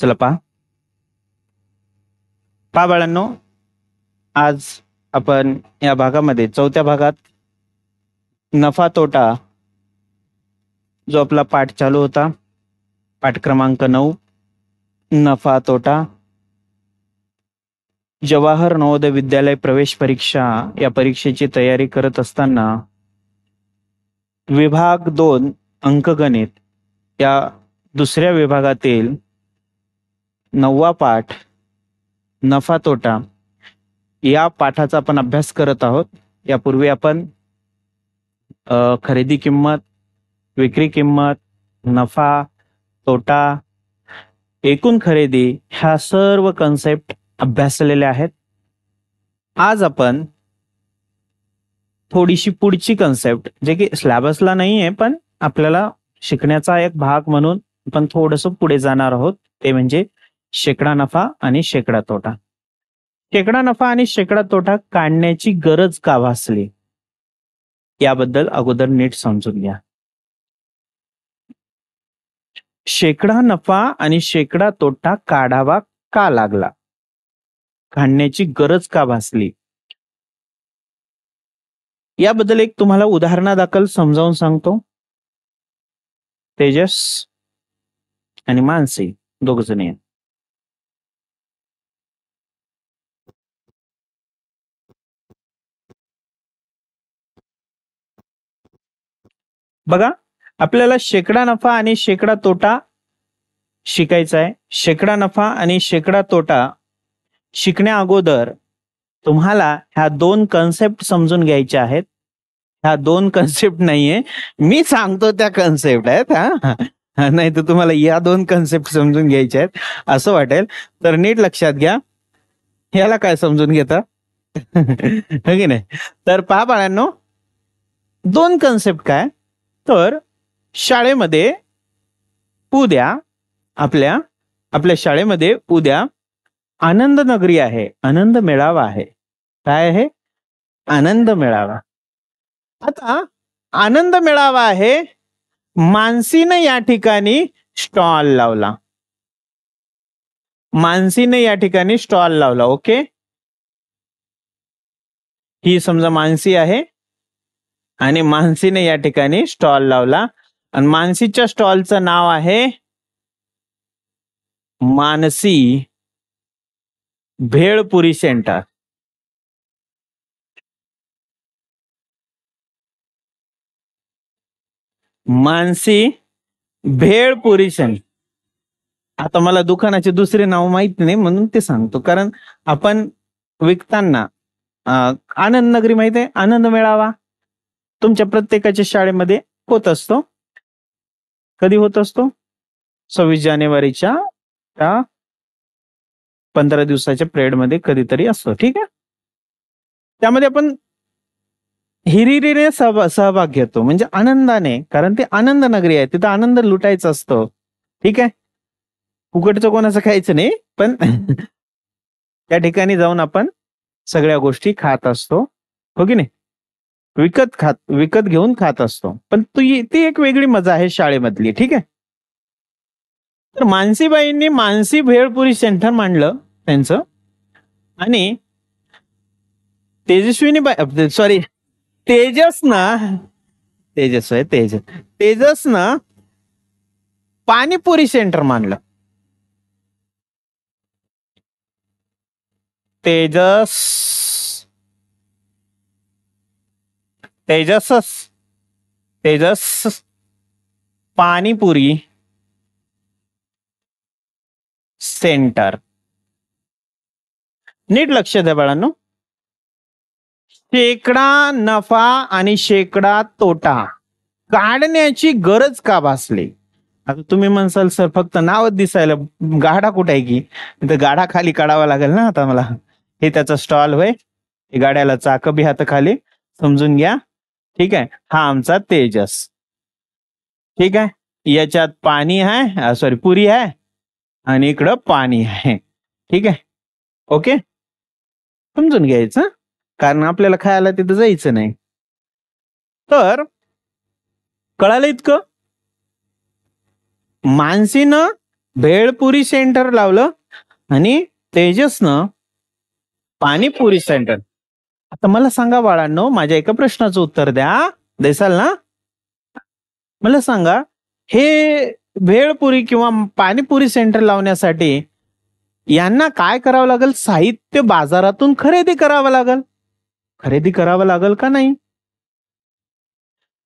चला पहा बाळांनो, आज आपण या भागामध्ये चौथ्या भागात नफा तोटा जो आपला पाठ चालू होता, पाठ क्रमांक 9 नफा तोटा, जवाहर नवोदय विद्यालय प्रवेश परीक्षा या परीक्षेची तयारी करत असताना विभाग 2 अंकगणित या दुसऱ्या विभागातील 9वा पाठ नफा तोटा या पाठाचा आपण अभ्यास करत आहोत। यापूर्वी आपण खरेदी किंमत, विक्री किंमत, नफा तोटा, एकूण खरेदी ह्या सर्व कन्सेप्ट अभ्यासलेले आहेत। आज आपण थोडीशी पुढची कन्सेप्ट जे की सिलेबसला नाही आहे पण आपल्याला शिकण्याचा एक भाग म्हणून आपण थोडंसं पुढे जाणार आहोत, ते म्हणजे शेकडा नफा आणि शेकडा तोटा। शेकडा नफा आणि शेकडा तोटा काढण्याची गरज का भासली याबद्दल अगोदर नीट समजून घ्या। शेकडा नफा आणि शेकडा तोटा काढावा का लागला, काढण्याची गरज का भासली याबद्दल एक तुम्हाला उदाहरणादाखल समजावून सांगतो। तेजस आणि मानसी दोघ जण आहेत। बघा, आपल्याला शेकडा नफा आणि शेकडा तोटा शिकायचा आहे। शेकडा नफा आणि शेकडा तोटा शिकण्या अगोदर तुम्हाला ह्या दोन कन्सेप्ट समजून घ्यायच्या आहेत। ह्या दोन कन्सेप्ट नाहीये, मी सांगतो त्या कन्सेप्ट आहेत हा, नाही तर तुम्हाला या दोन कन्सेप्ट समजून घ्यायच्या आहेत असं वाटेल, तर नीट लक्षात घ्या। याला काय समजून घेता हो की नाही? तर पहा बाळांनो, दोन कन्सेप्ट काय, तर शाळेमध्ये उद्या आपल्या शाळेमध्ये उद्या आनंद नगरी आहे, आनंद मेळावा आहे। काय आहे? आनंद मेळावा। आता आनंद मेळावा आहे, मानसीने या ठिकाणी स्टॉल लावला, मानसीने या ठिकाणी स्टॉल लावला। ओके, ही समजा मानसी आहे आणि मानसीने या ठिकाणी स्टॉल लावला आणि मानसीच्या स्टॉलचं नाव आहे मानसी भेळपुरी सेंटर। मानसी भेळपुरी सेंटर। आता मला दुकानाचे दुसरे नाव माहित नाही म्हणून ते सांगतो, कारण आपण विकताना आनंद नगरी माहिती आहे, आनंद मेळावा तुमच्या प्रत्येकाच्या शाळेमध्ये होत असतो। कधी होत असतो? 26 जानेवारीच्या 15 दिवसाच्या पिरियड मध्ये कधीतरी असतो, ठीक आहे। त्यामध्ये आपण हिरिरीने सहभाग घेतो, म्हणजे आनंदाने, कारण ते आनंद नगरी आहे, तिथं आनंद लुटायचा असतो, ठीक आहे। फुकटचं कोणाचं खायचं नाही, पण त्या ठिकाणी जाऊन आपण सगळ्या गोष्टी खात असतो, हो की नाही? विकत घेऊन खात असतो, पण ती एक वेगळी मजा आहे शाळेमधली, ठीक आहे। तर मानसीबाईंनी मानसी भेळपुरी सेंटर मांडलं त्यांचं, आणि तेजस्विनी सॉरी तेजस ना पाणीपुरी सेंटर मांडलं। तेजस पाणीपुरी सेंटर। नीट लक्ष द्या बाळांनो, शेकडा नफा आणि शेकडा तोटा काढण्याची गरज का भासली? आता तुम्ही म्हणसाल सर फक्त नावच दिसायला, गाडा कुठे आहे की? तर गाडा खाली काढावा लागेल ना आता मला। हे त्याचा स्टॉल होय, गाड्याला चाक बी हात खाली, समजून घ्या, ठीक आहे। हा आमचा तेजस, ठीक आहे। याच्यात पाणी आहे, सॉरी पुरी आहे, आणि इकडं पाणी आहे, ठीक आहे। ओके, समजून घ्यायचं, कारण आपल्याला खायला तिथं जायचं नाही। तर कळालं इतकं? मानसीनं भेळपुरी सेंटर लावलं आणि तेजसनं पाणीपुरी सेंटर. आता मला सांगा बाळांनो, माझ्या एका प्रश्नाचं उत्तर द्या, देसाल ना? मला सांगा, हे भेळपुरी किंवा पाणीपुरी सेंटर लावण्यासाठी यांना काय करावं लागेल? साहित्य बाजारातून खरेदी करावं लागेल. खरेदी करावं लागेल का नाही?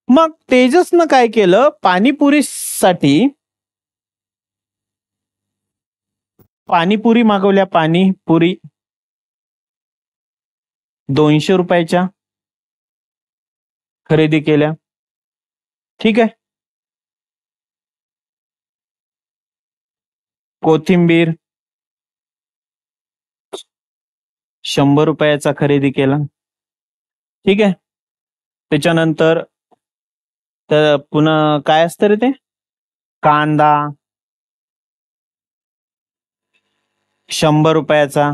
मग तेजसनं काय केलं? पाणीपुरीसाठी पाणीपुरी मागवल्या. पाणीपुरी 200 रुपयाच्या खरेदी केल्या. ठीक आहे. कोथिंबीर 100 रुपयाचा खरेदी केला. ठीक आहे. त्याच्यानंतर पुन्हा काय असतं रे ते? कांदा 100 रुपयाचा.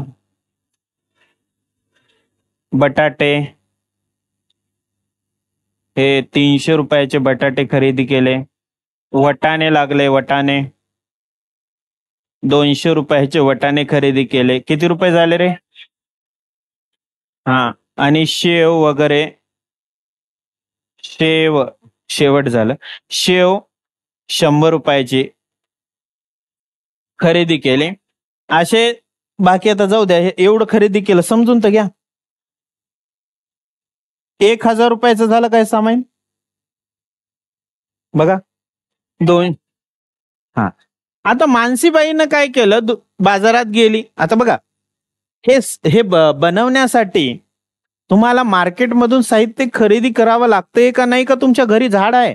बटाटे हे 300 रुपयाचे बटाटे खरेदी केले. वटाणे लागले. वटाणे 200 रुपयाचे वटाणे खरेदी केले. किती रुपये झाले रे? हा. आणि शेव वगैरे, शेवट झालं. शेव 100 रुपयाची खरेदी केली. असे बाकी आता जाऊ द्या, एवढं खरेदी केलं समजून तर घ्या. 1000 रुपयाचं झालं काय सामान? बघा. हा. आता मानसीबाईनं काय केलं? बाजारात गेली. आता बघा, हे बनवण्यासाठी तुम्हाला मार्केटमधून साहित्य खरेदी करावं लागतंय का नाही? का तुमच्या घरी झाड आहे?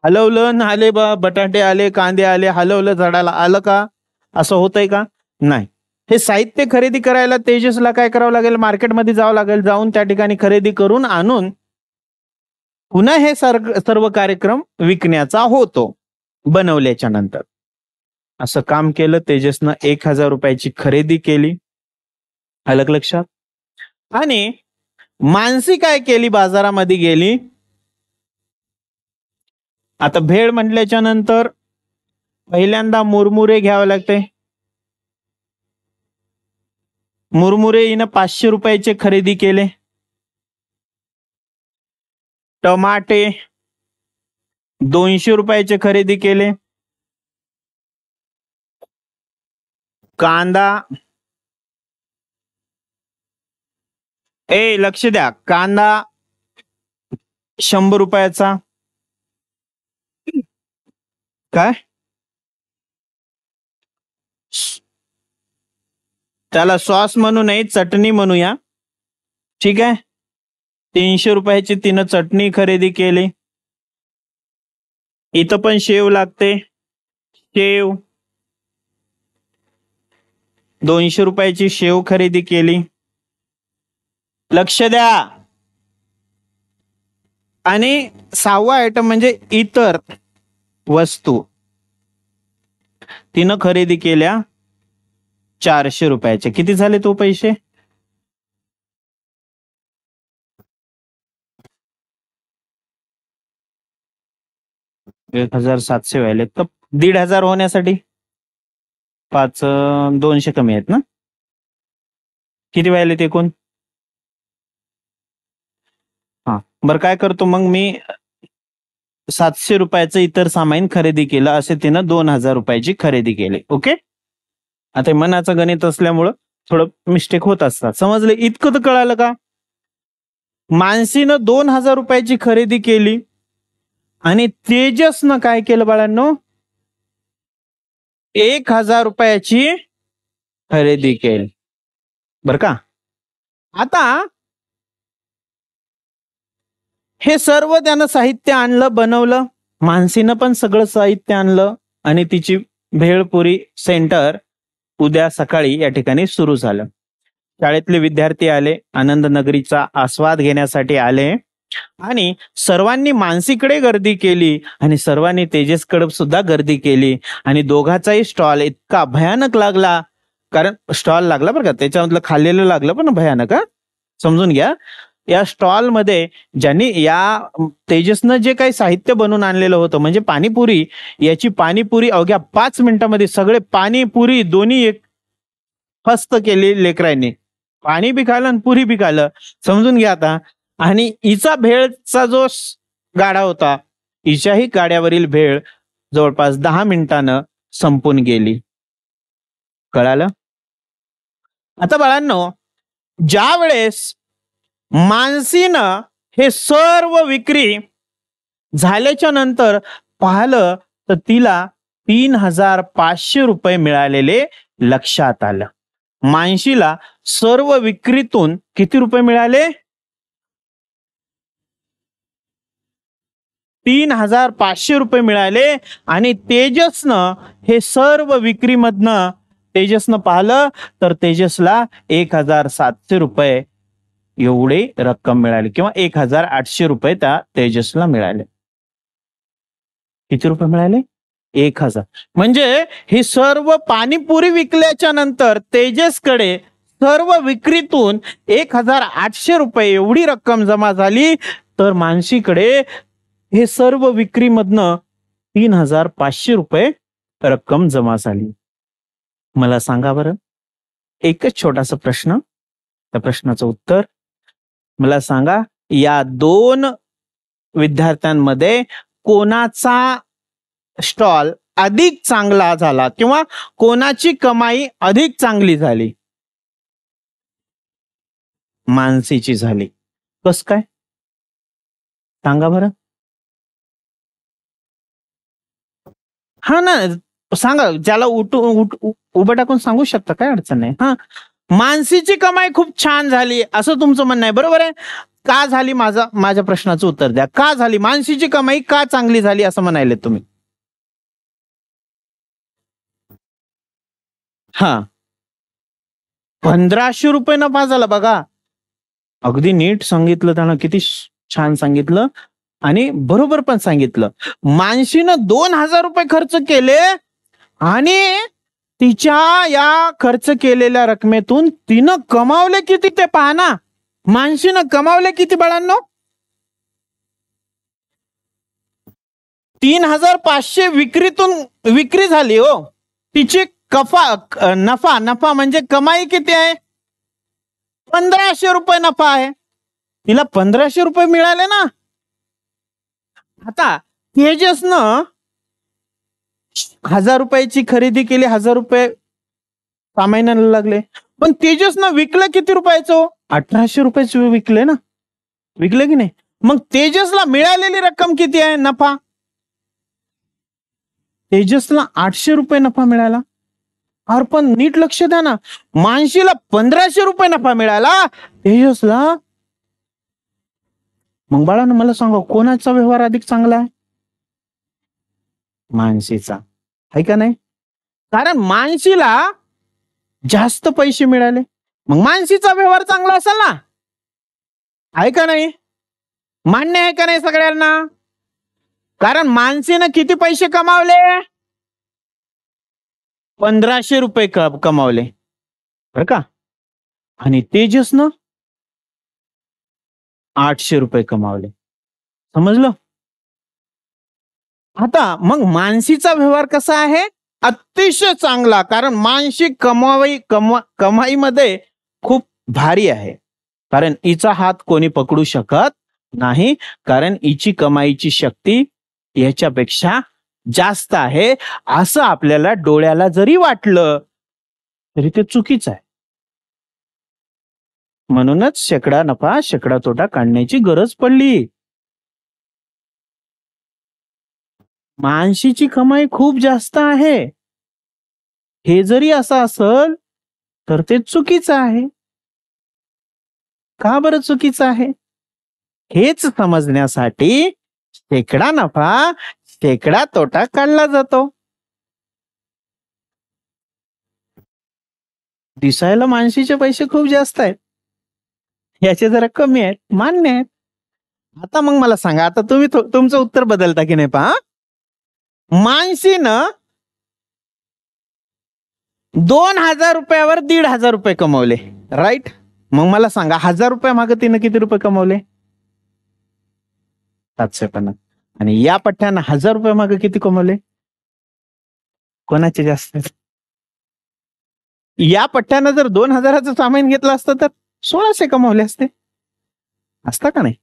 हलवलं आले बटाटे आले, कांदे आले, हलवलं झाडाला आलं का? असं होतंय का? नाही. हे साहित्य खरेदी करायला तेजसला काय करावं लागेल? मार्केटमध्ये जावं लागेल. जाऊन त्या ठिकाणी खरेदी करून आणून पुन्हा हे सर्व कार्यक्रम विकण्याचा होतो बनवल्याच्या नंतर. असं काम केलं तेजसनं. 1000 रुपयाची खरेदी केली. अलग लक्षात. आणि मानसी काय केली? बाजारामध्ये गेली. आता भेळ म्हटल्याच्या नंतर पहिल्यांदा मुरमुरे घ्यावे लागते. मुरमुरे हिनं 500 रुपयाचे खरेदी केले. टमाटे 200 रुपयाचे खरेदी केले. कांदा लक्ष द्या, कांदा 100 रुपयाचा. काय त्याला सॉस म्हणू नये, चटणी म्हणूया. ठीक आहे. 300 रुपयाची तिनं चटणी खरेदी केली. इथं पण शेव लागते. शेव 200 रुपयाची शेव खरेदी केली. लक्ष द्या. आणि 6वा आयटम म्हणजे इतर वस्तू तिनं खरेदी केल्या 400 रुपयाचे. किती झाले तो पैसे? 1700 व्हायले. तर 1500 होण्यासाठी 200 कमी आहेत ना? किती व्हायले ते एकूण? हा. बरं, काय करतो मग मी? 700 रुपयाचं इतर सामान खरेदी केलं. असे तिनं 2000 रुपयाची खरेदी केली. ओके. आता मनाचं गणित असल्यामुळं थोडं मिस्टेक होत असतात. समजलं? इतकं तर कळालं का? मानसीनं 2000 रुपयाची खरेदी केली आणि तेजसनं काय केलं बाळांनो? 1000 रुपयाची खरेदी केली. बर का? आता हे सर्व त्यानं साहित्य आणलं, बनवलं. मानसीनं पण सगळं साहित्य आणलं आणि तिची भेळपुरी सेंटर उद्या सकाळी या ठिकाणी सुरू झालं. शाळेतले विद्यार्थी आले, आनंद नगरीचा आस्वाद घेण्यासाठी आले आणि सर्वांनी मानसीकडे गर्दी केली आणि सर्वांनी तेजसकडे सुद्धा गर्दी केली. आणि दोघाचाही स्टॉल इतका भयानक लागला, कारण स्टॉल लागला बरं का, त्याच्यामधलं खाल्लेलं लागलं पण भयानक. समजून घ्या. या स्टॉल मध्ये ज्यांनी या तेजसनं जे काही साहित्य बनवून आणलेलं होतं म्हणजे पाणीपुरी, याची पाणीपुरी अवघ्या 5 मिनिटांमध्ये सगळे पाणीपुरी दोन्ही एक फस्त केली लेकरांनी. पाणी बी खाल्लं आणि पुरी बी खाल्लं, समजून घ्या आता. आणि हिचा भेळचा जो गाडा होता, हिच्याही गाड्यावरील भेळ जवळपास 10 मिनिटानं संपून गेली. कळालं? आता बाळांनो, ज्या वेळेस मानसीनं हे सर्व विक्री झाल्याच्या नंतर पाहिलं तर तिला 3,500 रुपये मिळालेले लक्षात आलं. मानसीला सर्व विक्रीतून किती रुपये मिळाले? 3,500 रुपये मिळाले. आणि तेजसनं हे सर्व विक्रीमधनं तेजसनं पाहिलं तर तेजसला 1,700 रुपये एवढे रक्कम मिळाली किंवा 1,800 रुपये त्या तेजसला मिळाले. किती रुपये मिळाले? 1,000. म्हणजे ही सर्व पाणीपुरी विकल्याच्या नंतर तेजसकडे सर्व विक्रीतून 1,800 रुपये एवढी रक्कम जमा झाली. तर मानसीकडे हे सर्व विक्रीमधनं 3,500 रुपये रक्कम जमा झाली. मला सांगा बरं, एकच छोटासा प्रश्न, त्या प्रश्नाचं उत्तर मला सांगा. या दोन विद्यार्थ्यांमध्ये कोणाचा स्टॉल अधिक चांगला झाला किंवा कोणाची कमाई अधिक चांगली झाली? मानसीची झाली. कस काय सांगा बरं? हा ना, सांगा. ज्याला उभं टाकून सांगू शकता, काय अडचण नाही. हा, मानसीची कमाई खूप छान झाली असं तुमचं म्हणणं आहे, बरोबर आहे. का झाली? माझ्या प्रश्नाचं उत्तर द्या. का झाली मानसीची कमाई? का चांगली झाली असं म्हणाले तुम्ही? हा, 1,500 रुपये नफा झाला बघा. अगदी नीट सांगितलं त्यानं, किती छान सांगितलं आणि बरोबर पण सांगितलं. मानसीनं 2,000 रुपये खर्च केले आणि तिच्या या खर्च केलेल्या रकमेतून तिनं कमावले किती ते पहा ना. मानसीनं कमावले किती बाळांनो? 3,500 विक्री झाली हो. तिची नफा म्हणजे कमाई किती आहे? 1,500 रुपये नफा आहे. तिला 1,500 रुपये मिळाले ना. आता तेजसनं 1,000 रुपयाची खरेदी केली, 1,000 रुपये सामानाला लागले. पण तेजसनं विकलं किती रुपयाचं? 1,800 रुपयाचे विकले ना. विकले की नाही? मग तेजसला मिळालेली रक्कम किती आहे नफा? तेजसला 800 रुपये नफा मिळाला. अरे पण नीट लक्ष द्या ना, मानसीला 1,500 रुपये नफा मिळाला, तेजसला. मग बाळांनो मला सांगा, कोणाचा व्यवहार अधिक चांगला आहे? मानसीचा, आहे का नाही? कारण मानसीला जास्त पैसे मिळाले, मग मानसीचा व्यवहार चांगला असेल ना. आहे का नाही? मान्य आहे का नाही सगळ्यांना? कारण मानसीनं किती पैसे कमावले? 1,500 रुपये कमावले, बरं का. आणि तेजसनं 800 रुपये कमावले. समजलं? आता मग मानसीचा व्यवहार कसा आहे? अतिशय चांगला. कारण मानसी कमाईमध्ये खूप भारी आहे. कारण हिचा हात कोणी पकडू शकत नाही. कारण हिची कमाईची शक्ती याच्यापेक्षा जास्त आहे असं आपल्याला डोळ्याला जरी वाटलं तरी ते चुकीचं आहे. म्हणूनच शेकडा नफा शेकडा तोटा काढण्याची गरज पडली. मानसीची कमाई खूप जास्त आहे हे जरी असं असेल तर ते चुकीचं आहे. का बरं चुकीचं आहे? हेच समजण्यासाठी शेकडा नफा शेकडा तोटा काढला जातो. दिसायला मानसीचे पैसे खूप जास्त आहेत, याचे जरा कमी आहेत, मान्य आहेत. आता मग मला सांगा, आता तुम्ही तुमचं उत्तर बदलता की नाही पहा. मानसीनं 2,000 रुपयावर 1,500 रुपये कमवले, राईट. मग मला सांगा 1000 रुपये मागे तिने किती रुपये कमवले? 750. आणि या पठ्ठ्यानं 1000 रुपये मागे किती कमवले? कोणाचे जास्त? या पठ्ठ्यानं जर 2000चं सामान घेतलं असतं तर 1600 कमवले असते. असता का नाही?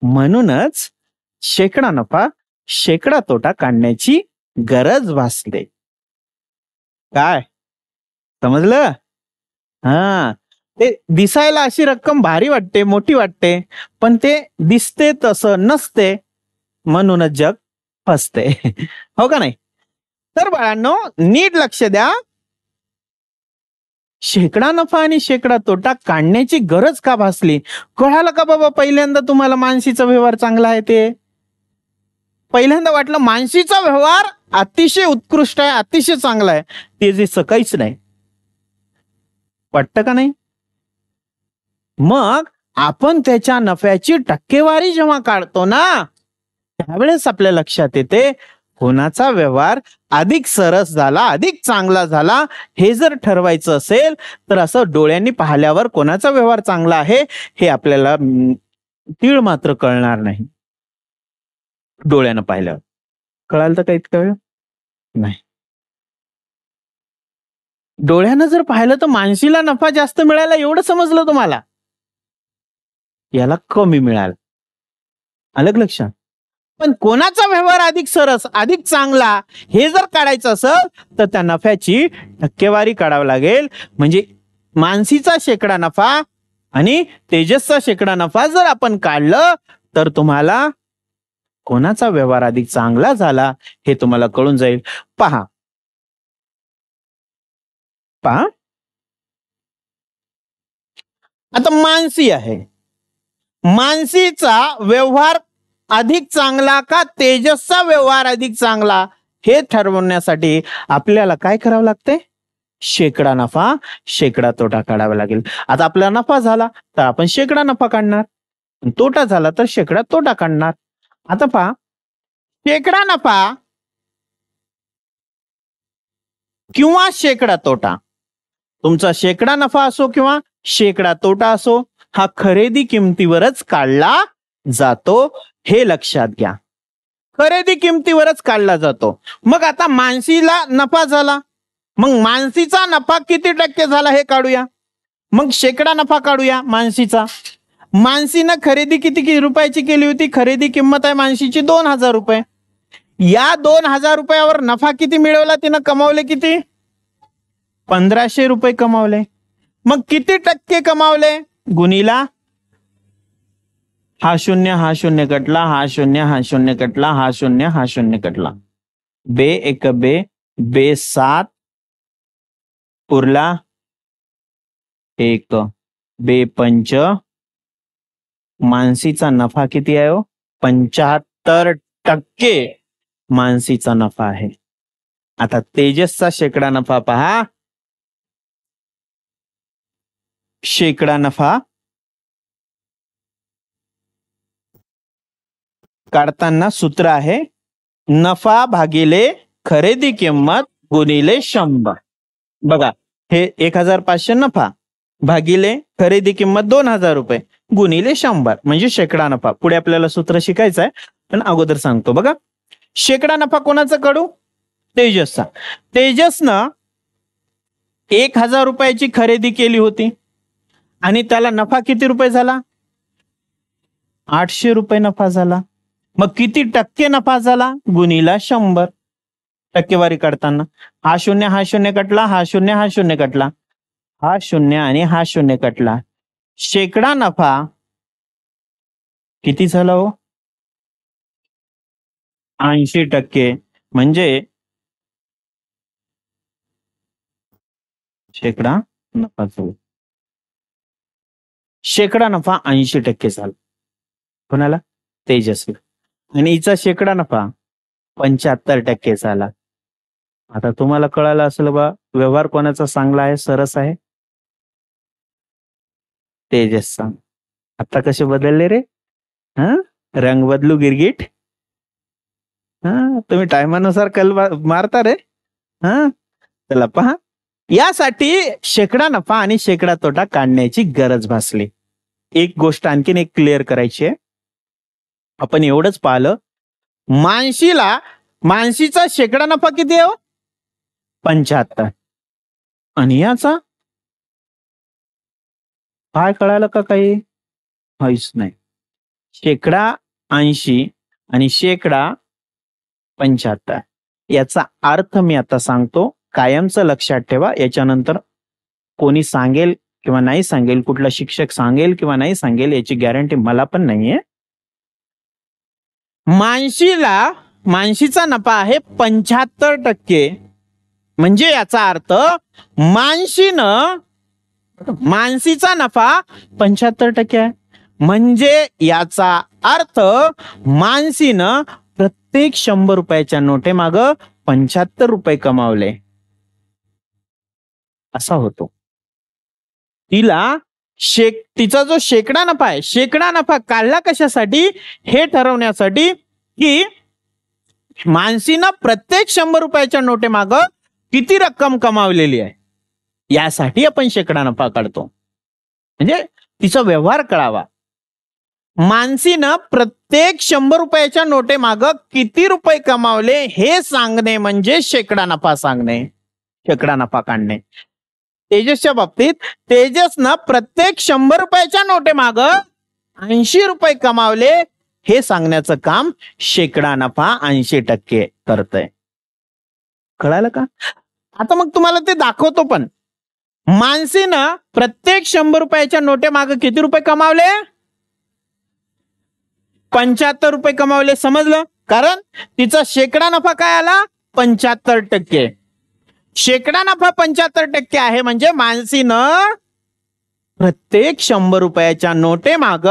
म्हणूनच शेकडा नफा शेकडा तोटा काढण्याची गरज भासते. काय समजलं? हा, ते दिसायला अशी रक्कम भारी वाटते, मोठी वाटते, पण ते दिसते तसं नसते, म्हणूनच जग फसते. हो का नाही? तर बाळांनो, नीट लक्ष द्या. शेकडा नफा आणि शेकडा तोटा काढण्याची गरज का भासली? कळालं का बाबा? पहिल्यांदा तुम्हाला मानसीचा व्यवहार चांगला आहे ते पहिल्यांदा वाटलं मानसीचा व्यवहार अतिशय उत्कृष्ट आहे, अतिशय चांगला आहे. ते जे सकाळीच नाही पटतं का नाही? मग आपण त्याच्या नफ्याची टक्केवारी जेव्हा काढतो ना, त्यावेळेस आपल्या लक्षात येते कोणाचा व्यवहार अधिक सरस झाला, अधिक चांगला झाला. हे जर ठरवायचं असेल तर असं डोळ्यांनी पाहिल्यावर कोणाचा व्यवहार चांगला आहे हे आपल्याला तीळ मात्र कळणार नाही. डोळ्यानं पाहिल्यावर कळाल तर का इतका वेळ नाही. डोळ्यानं जर पाहिलं तर मानसीला नफा जास्त मिळाला एवढं समजलं तुम्हाला, याला कमी मिळाला. अलग लक्षात. पण कोणाचा व्यवहार अधिक सरस, अधिक चांगला हे जर काढायचं असेल तर त्या नफ्याची टक्केवारी काढावी लागेल. म्हणजे मानसीचा शेकडा नफा आणि तेजसचा शेकडा नफा जर आपण काढलं तर तुम्हाला कोणाचा व्यवहार अधिक चांगला झाला हे तुम्हाला कळून जाईल. पहा आता मानसी आहे, मानसीचा व्यवहार अधिक चांगला का तेजसचा व्यवहार अधिक चांगला हे ठरवण्यासाठी आपल्याला काय करावं लागते? शेकडा नफा शेकडा तोटा काढावा लागेल. आता आपला नफा झाला तर आपण शेकडा नफा काढणार, तोटा झाला तर शेकडा तोटा काढणार. आता पहा, शेकडा नफा किंवा शेकडा तोटा, तुमचा शेकडा नफा असो किंवा शेकडा तोटा असो, हा खरेदी किमतीवरच काढला जातो, हे लक्षात घ्या. खरेदी किमतीवरच काढला जातो. मग आता मानसीला नफा झाला, मग मानसीचा नफा किती टक्के झाला हे काढूया. मग शेकडा नफा काढूया मानसीचा. मानसीनं खरेदी किती रुपयाची केली होती? खरेदी किंमत आहे मानसीची 2000 रुपये. या 2000 रुपयावर नफा किती मिळवला तिनं? कमावले किती? 1500 रुपये कमावले. मग किती टक्के कमावले? गुणीला हा शून्य, हा शून्य कटला, हा शून्य, हा शून्य कटला, हा शून्य, हा शून्य कटला. बे एक बे, बे 7 उरला 1, बे 5. मानसीचा नफा किती आहे हो? 75% मानसीचा नफा आहे. आता तेजसचा शेकडा नफा पहा. शेकडा नफा काढताना सूत्र आहे नफा भागिले खरेदी किंमत गुणिले 100. बघा, हे 1500 नफा भागिले खरेदी किंमत 2000 रुपये गुणिले 100 म्हणजे शेकडा नफा. पुढे आपल्याला सूत्र शिकायचं आहे, पण अगोदर सांगतो. बघा, शेकडा नफा कोणाचा काढू? तेजसचा. तेजसनं 1000 रुपयाची खरेदी केली होती आणि त्याला नफा किती रुपये झाला? 800 रुपये नफा झाला. मग किती टक्के नफा झाला? गुणीला 100. टक्केवारी काढताना हा शून्य, हा शून्य कटला, हा शून्य, हा शून्य कटला, हा शून्य आणि हा शून्य कटला. शेकडा नफा किती झाला हो? 80%. म्हणजे शेकडा नफा झाला. शेकडा नफा 80% झाला. कोणाला? तेजस्वी. आणि हिचा शेकडा नफा 75% झाला. आता तुम्हाला कळालं असेल बा व्यवहार कोणाचा चांगला आहे, सरस आहे? तेजसचा. आता कसे बदलले रे? हा, रंग बदलू गिरगिट. हा, तुम्ही टायमानुसार कल मारता रे. हा, चला पहा, यासाठी शेकडा नफा आणि शेकडा तोटा काढण्याची गरज भासली. एक गोष्ट आणखीन एक क्लिअर करायची आहे. आपण एवढंच पाहिलं, मानशीचा शेकडा नफा किती आहे? 75. आणि याचा काय कळालं का काही? काहीच नाही. शेकडा 80 आणि शेकडा 75. याचा अर्थ मी आता सांगतो, कायमचं लक्षात ठेवा. याच्यानंतर कोणी सांगेल किंवा नाही सांगेल, कुठला शिक्षक सांगेल किंवा नाही सांगेल, याची गॅरंटी मला पण नाहीये. मानशीचा नफा आहे 75%. म्हणजे याचा अर्थ मानसीचा नफा 75% आहे. म्हणजे याचा अर्थ मानसीनं प्रत्येक 100 रुपयाच्या नोटे माग 75 रुपये कमावले असा होतो. तिचा जो शेकडा नफा आहे, शेकडा नफा काढला कशासाठी? हे ठरवण्यासाठी की मानसीनं प्रत्येक 100 रुपयाच्या नोटे माग किती रक्कम कमावलेली आहे, यासाठी आपण शेकडा नफा काढतो. म्हणजे तिचा व्यवहार कळावा. मानसीनं प्रत्येक 100 रुपयाच्या नोटे माग किती रुपये कमावले हे सांगणे म्हणजे शेकडा नफा सांगणे, शेकडा नफा काढणे. तेजसच्या बाबतीत तेजसनं प्रत्येक 100 रुपयाच्या नोटे माग 80 रुपये कमावले हे सांगण्याचं काम शेकडा नफा 80% करतय. कळालं का? आता मग तुम्हाला ते दाखवतो. पण मानसीनं प्रत्येक 100 रुपयाच्या नोटे माग किती रुपये कमावले? 75 रुपये कमावले. समजलं? कारण तिचा शेकडा नफा काय आला? 75%. शेकडा नफा 75% आहे. म्हणजे मानसीनं प्रत्येक 100 रुपयाच्या नोटे माग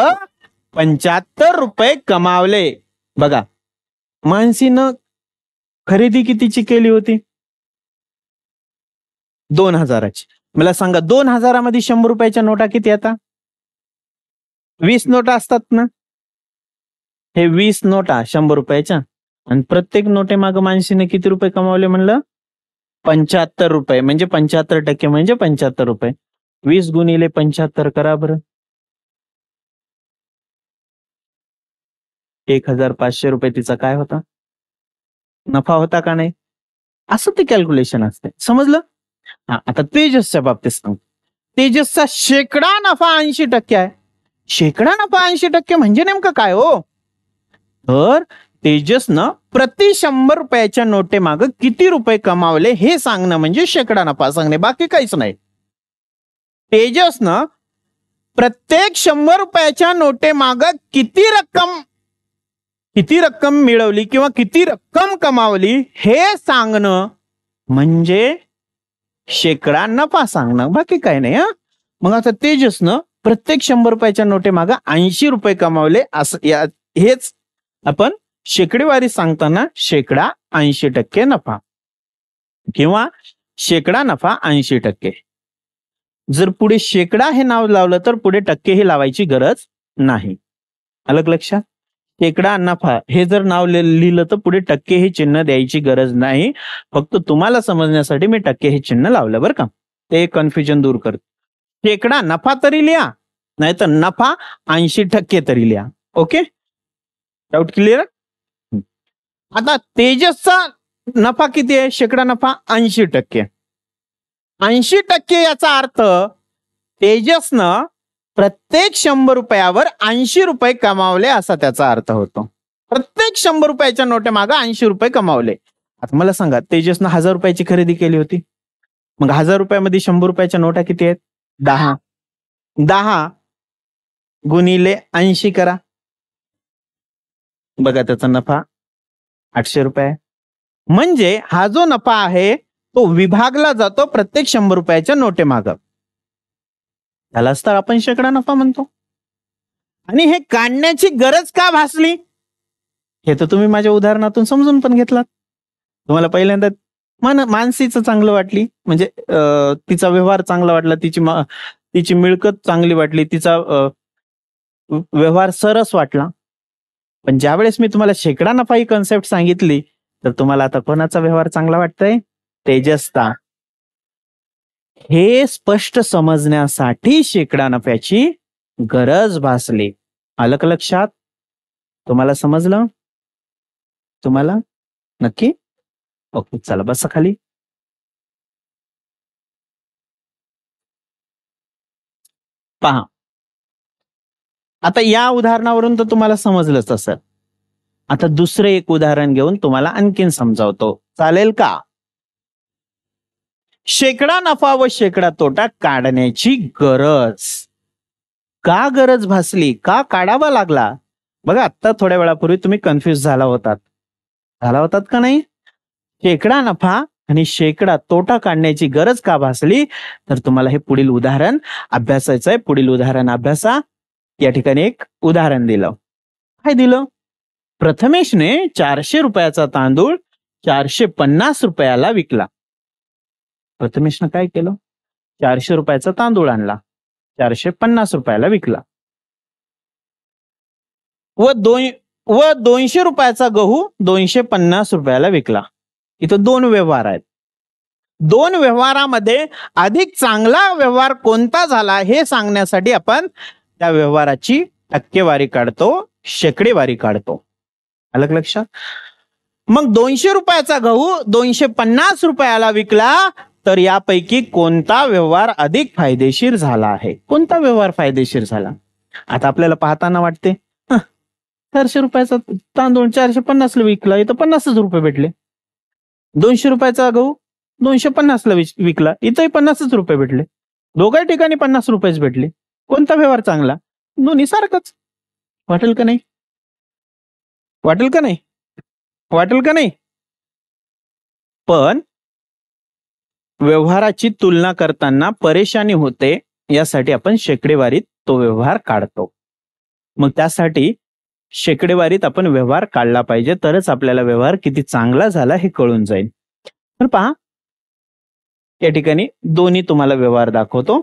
75 रुपये कमावले. बघा, मानसीनं खरेदी कितीची केली होती? 2000ची. मला सांगा, 2000 मध्ये 100 रुपयाच्या नोटा किती आता? 20 नोटा असतात ना. हे 20 नोटा 100 रुपयाच्या, आणि प्रत्येक नोटे माग मानसीने किती रुपये कमावले म्हणलं? 75 रुपये. म्हणजे 75% म्हणजे 75 रुपये. 20 गुणिले 75 करा बरं. 1500 रुपये तिचा काय होता? नफा होता का नाही? असं ते कॅल्क्युलेशन असते. समजलं? हा, आता तेजसच्या बाबतीत सांगतो. तेजसचा शेकडा नफा 80% आहे. शेकडा नफा 80% म्हणजे नेमकं काय हो? तर तेजसनं प्रति 100 रुपयाच्या नोटे माग किती रुपये कमावले हे सांगणं म्हणजे शेकडा नफा सांगणे, बाकी काहीच नाही. तेजसनं प्रत्येक 100 रुपयाच्या नोटे माग किती रक्कम मिळवली किंवा किती रक्कम कमावली हे सांगणं म्हणजे शेकडा नफा सांगणं, बाकी काय नाही. मग आता तेजसनं प्रत्येक 100 रुपयाच्या नोटे माग 80 रुपये कमावले असं हेच आपण शेकडेवारी सांगताना शेकडा 80% नफा किंवा शेकडा नफा 80%. जर पुढे शेकडा हे नाव लावलं तर पुढे टक्के ही लावायची गरज नाही. अलग लक्षात? शेकडा नफा हे जर नाव लिहिलं तर पुढे टक्के हे चिन्ह द्यायची गरज नाही. फक्त तुम्हाला समजण्यासाठी मी टक्के हे चिन्ह लावलं बरं का. ते कन्फ्युजन दूर करत. शेकडा नफा तरी लिहा, नाहीतर नफा 80% तरी लिहा. Okay, doubt clear? आता तेजसचा नफा किती आहे? शेकडा नफा 80%. 80% याचा अर्थ तेजसनं प्रत्येक 100 रुपयावर 80 रुपये कमावले असा त्याचा अर्थ होतो. प्रत्येक 100 रुपयाच्या नोटे मागे 80 रुपये कमावले. आता मला सांगा, तेजसनं 1000 रुपयाची खरेदी केली होती. मग 1000 रुपयामध्ये 100 रुपयाच्या नोटा किती आहेत? 10. 10 गुणिले 80 करा. बघा, त्याचा नफा 800 रुपये. म्हणजे हा जो नफा आहे तो विभागला जातो प्रत्येक 100 रुपयाच्या नोटे माग. त्यालाच तर आपण शेकडा नफा म्हणतो. आणि हे काढण्याची गरज का भासली हे तर तुम्ही माझ्या उदाहरणातून समजून पण घेतलात. तुम्हाला पहिल्यांदा मानसीचं चांगलं वाटली, म्हणजे तिचा व्यवहार चांगला वाटला, तिची मिळकत चांगली वाटली, तिचा व्यवहार सरस वाटला. पण ज्यावेळेस मी तुम्हाला शेकडा नफा ही कन्सेप्ट सांगितली तर तुम्हाला आता कोणाचा व्यवहार चांगला वाटतंय? तेजसचा. हे स्पष्ट समजण्यासाठी शेकडा नफ्याची गरज भासली. आलं का लक्षात? तुम्हाला समजलं? तुम्हाला नक्की? ओके, चला बसा खाली. पहा, आता या उदाहरणावरून तर तुम्हाला समजलंच असेल. आता दुसरं एक उदाहरण घेऊन तुम्हाला आणखीन समजावतो, चालेल का? शेकडा नफा व शेकडा तोटा काढण्याची गरज. का गरज भासली? का काढावा लागला? बघा, आता थोड्या वेळापूर्वी तुम्ही कन्फ्युज झाला होतात का नाही? शेकडा नफा आणि शेकडा तोटा काढण्याची गरज का भासली? तर तुम्हाला हे पुढील उदाहरण अभ्यासायचं आहे. पुढील उदाहरण अभ्यासा. या ठिकाणी एक उदाहरण दिलं. काय दिलं? प्रथमेशने 400 रुपयाचा तांदूळ 450 रुपयाला विकला. प्रथमेशनं काय केलं? 400 रुपयाचा तांदूळ आणला, 450 रुपयाला विकला. व 200 रुपयाचा गहू 250 रुपयाला विकला. इथं दोन व्यवहार आहेत. दोन व्यवहारामध्ये अधिक चांगला व्यवहार कोणता झाला हे सांगण्यासाठी आपण त्या व्यवहाराची टक्केवारी काढतो, शेकडेवारी काढतो. आलं लक्षात? मग 200 रुपयाचा गहू 250 रुपयाला विकला, तर यापैकी कोणता व्यवहार अधिक फायदेशीर झाला आहे? कोणता व्यवहार फायदेशीर झाला? आता आपल्याला पाहताना वाटते 400 रुपयाचा तांदूळ 450 ला विकला, इथं 50 रुपये भेटले. 200 रुपयाचा गहू 250 ला विकला, इथंही 50 रुपये भेटले. दोघाही ठिकाणी 50 रुपयेच भेटले. कोणता व्यवहार चांगला? दोन्ही सारखंच. वाटेल का नाही? वाटेल का नाही? वाटेल का नाही? पण व्यवहाराची तुलना करताना परेशानी होते, यासाठी आपण शेकडेवारीत तो व्यवहार काढतो. मग त्यासाठी शेकडेवारीत आपण व्यवहार काढला पाहिजे, तरच आपल्याला व्यवहार किती चांगला झाला हे कळून जाईल. तर पहा, या ठिकाणी दोन्ही तुम्हाला व्यवहार दाखवतो.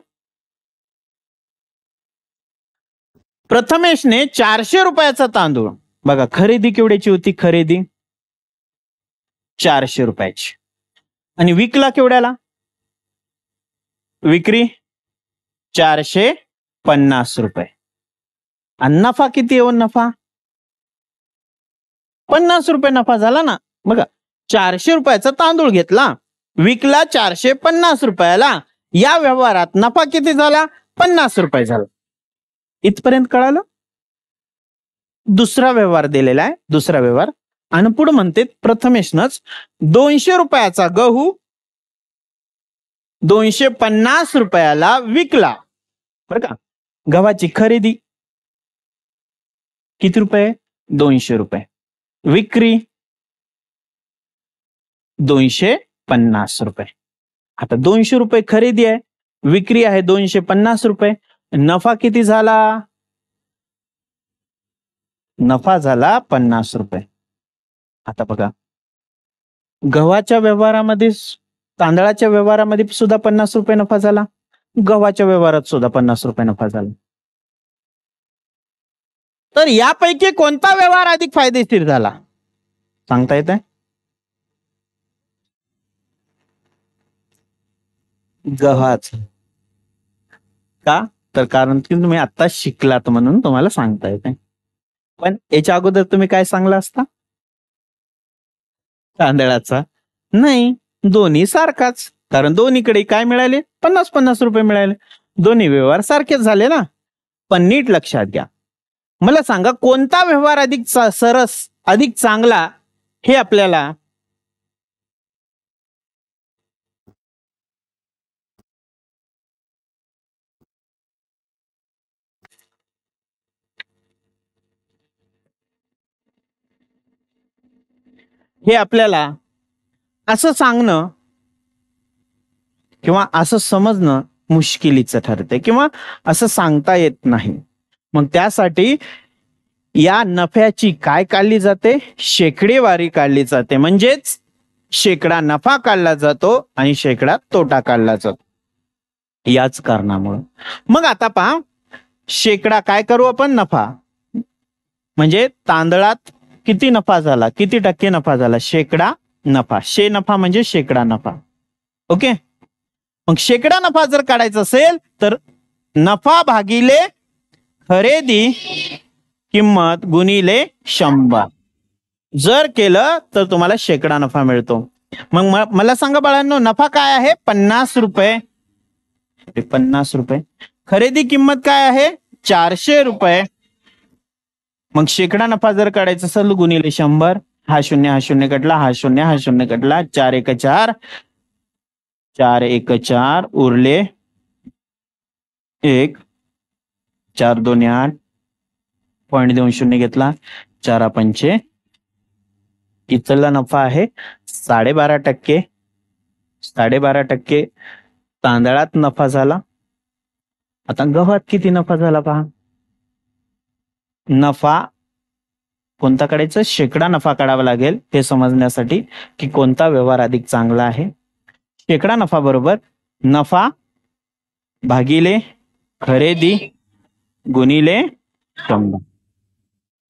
प्रथमेशने 400 रुपयाचा तांदूळ, बघा खरेदी केवढ्याची होती? खरेदी 400 रुपयाची, आणि विकला केवढ्याला? विक्री 450 रुपये. आणि नफा किती येऊन? नफा 50 रुपये नफा झाला ना. बघा, 400 रुपयाचा तांदूळ घेतला, विकला 450 रुपयाला. या व्यवहारात नफा किती झाला? 50 रुपये झाला. इथपर्यंत कळालं? दुसरा व्यवहार दिलेला आहे, दुसरा व्यवहार. आणि पुढे म्हणते प्रथमेशनच 200 रुपयाचा गहू 250 रुपयाला विकला. बरं का? गव्हाची खरेदी किती रुपये? 200 रुपये. विक्री 250 रुपये. आता 200 रुपये खरेदी आहे, विक्री आहे 250 रुपये. नफा किती झाला? नफा झाला 50 रुपये. आता बघा, गव्हाच्या व्यवहारामध्ये, तांदळाच्या व्यवहारामध्ये सुद्धा 50 रुपये नफा झाला, गव्हाच्या व्यवहारात सुद्धा 50 रुपये नफा झाला. तर यापैकी कोणता व्यवहार अधिक फायदेशीर झाला? सांगता येत आहे? गव्हाच. का? तर कारण की तुम्ही आता शिकलात म्हणून तुम्हाला सांगता येते. पण याच्या अगोदर तुम्ही काय सांगला असता? तांदळाचा. नाही, दोन्ही सारखाच. कारण दोन्हीकडे काय मिळाले? 50-50 रुपये मिळाले. दोन्ही व्यवहार सारखेच झाले ना. पण नीट लक्षात घ्या, मला सांगा कोणता व्यवहार अधिक सरस, अधिक चांगला हे आपल्याला असं सांगणं किंवा असं समजणं मुश्किलीचं ठरते, किंवा असं सांगता येत नाही. मग त्यासाठी या नफ्याची काय काढली जाते? शेकडेवारी काढली जाते. म्हणजेच शेकडा नफा काढला जातो आणि शेकडा तोटा काढला जातो. याच कारणामुळे मग आता पहा, शेकडा काय करू आपण? नफा. म्हणजे तांदळात किती नफा झाला, किती टक्के नफा झाला? शेकडा नफा. नफा म्हणजे शेकडा नफा. ओके. मग शेकडा नफा जर काढायचा असेल तर नफा भागिले खरेदी किंमत गुणिले 100 जर केलं तर तुम्हाला शेकडा नफा मिळतो. मग मला सांगा बाळांनो, नफा काय आहे? 50 रुपये. 50 रुपये. खरेदी किंमत काय आहे? 400 रुपये. मग शेकडा नफा जर काढायचा असेल गुणिले 100. हा शून्य कटला, हा शून्य कटला, 4 1 4, 4 1 4 उरले 1, 4 2 8, पॉईंट देऊन शून्य घेतला, 4 5. इथला नफा आहे 12.5%. 12.5% तांदळात नफा झाला. आता गव्हात किती नफा झाला पहा. नफा कोणता काढायचा? शेकडा नफा काढावा लागेल हे समजण्यासाठी की कोणता व्यवहार अधिक चांगला आहे. शेकडा नफा बरोबर नफा भागिले खरेदी गुणिले 100.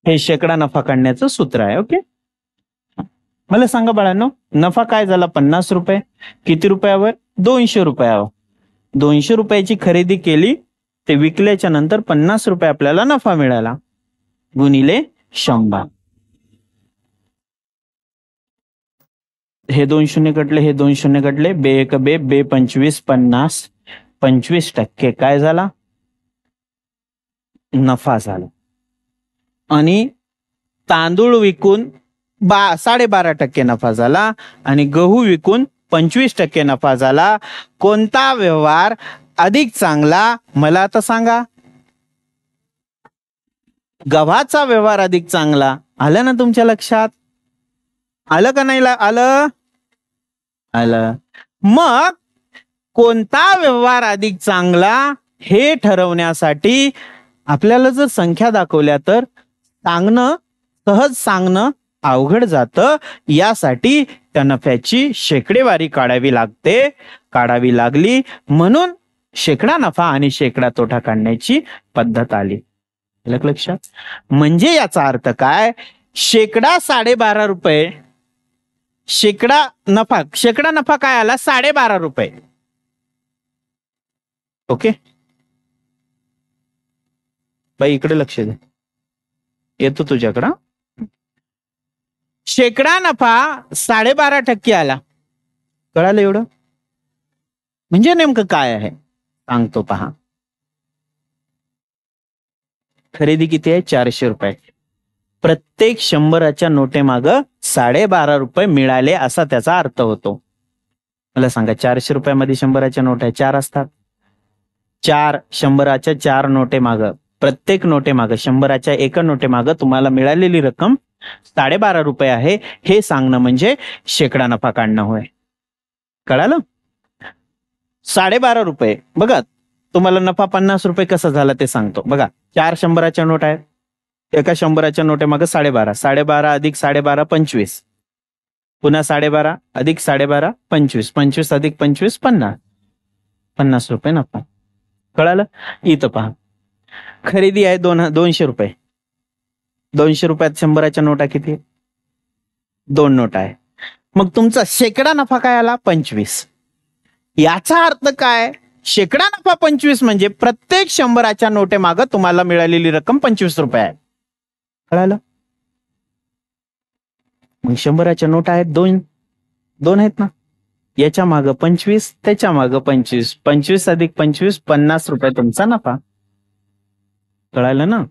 हे शेकडा नफा काढण्याचं सूत्र आहे. ओके, मला सांगा बाळांनो, नफा काय झाला? 50 रुपये. किती रुपयावर? 200 रुपयावर. 200 रुपयाची खरेदी केली, ते विकल्याच्या नंतर 50 रुपये आपल्याला नफा मिळाला गुणिले 100. हे 2 शून्य कटले, हे 2 शून्य कटले, बे 1 बे, बे 25 50. 25% काय झाला? नफा झाला. आणि तांदूळ विकून 12.5% नफा झाला आणि गहू विकून 25% नफा झाला. कोणता व्यवहार अधिक चांगला? मला आता सांगा. गव्हाचा व्यवहार अधिक चांगला. आलं ना तुमच्या लक्षात? आलं का नाही आलं? आलं. मग कोणता व्यवहार अधिक चांगला हे ठरवण्यासाठी आपल्याला जर संख्या दाखवल्या तर सहज सांगणं अवघड जातं. यासाठी त्या नफ्याची शेकडेवारी काढावी लागली. म्हणून शेकडा नफा आणि शेकडा तोटा काढण्याची पद्धत आली. लक्षात? म्हणजे याचा अर्थ काय? शेकडा 12.5 रुपये. शेकडा नफा काय आला? 12.5 रुपये. ओके बाई, इकडे लक्ष दे, येतो तुझ्याकडं. शेकडा नफा 12.5% आला. कळालं एवढं? म्हणजे नेमकं काय आहे सांगतो पहा. खरेदी किती आहे? 400 रुपये. प्रत्येक 100च्या नोटेमाग 12.5 रुपये मिळाले असा त्याचा अर्थ होतो. मला सांगा, 400 रुपयामध्ये 100च्या नोटा 4 असतात. 4 100च्या 4 नोटेमाग, प्रत्येक नोटेमाग 100च्या एका नोटेमाग तुम्हाला मिळालेली रक्कम 12.5 रुपये आहे. हे सांगणं म्हणजे शेकडा नफा काढणं होय. कळालं? 12.5 रुपये. बघा, तुम्हाला नफा 50 रुपये कसा झाला ते सांगतो. बघा, 4 100च्या नोट आहेत. एका 100च्या नोटेमाग 12.5. 12.5 अधिक 12.5 25. पुन्हा 12.5 अधिक 12.5 25. 25 अधिक 25 50. 50 रुपये नफा. कळालं? इथं पहा, खरेदी आहे 200 रुपये. 200 रुपयात 100च्या नोटा किती? 2 नोटा आहे. मग तुमचा शेकडा नफा काय आला? 25. याचा अर्थ काय? शेकडा नफा 25 म्हणजे प्रत्येक 100च्या नोटेमाग तुम्हाला मिळालेली रक्कम 25 रुपये आहे. कळालं? मग 100च्या नोटा आहेत 2 आहेत ना. याच्या माग 25, त्याच्या माग 25. 25 अधिक 25 50 रुपये तुमचा नफा. कळालं ना?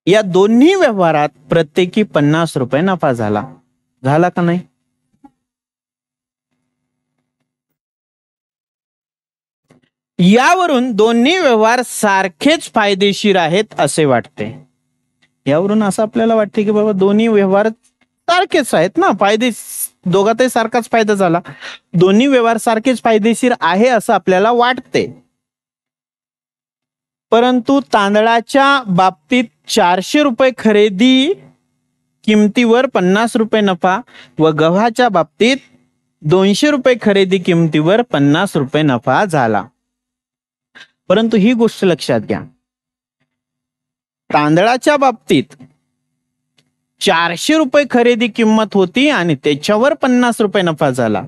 या दोन्ही व्यवहारात प्रत्येकी 50 रुपये नफा झाला का नाही? यावरून दोन्ही व्यवहार सारखेच फायदेशीर आहेत असे वाटते. यावरून असं आपल्याला वाटते की बाबा दोन्ही व्यवहार सारखेच आहेत ना, दोघातही सारखाच फायदा झाला. दोन्ही व्यवहार सारखेच फायदेशीर आहे असं आपल्याला वाटते. परंतु तांदळाच्या बाबतीत 400 रुपये खरेदी किमतीवर 50 रुपये नफा व गव्हाच्या बाबतीत 200 रुपये खरेदी किमतीवर 50 रुपये नफा झाला. परंतु ही गोष्ट लक्षात घ्या, तांदळाच्या बाबतीत 400 रुपये खरेदी किंमत होती आणि त्याच्यावर 50 रुपये नफा झाला.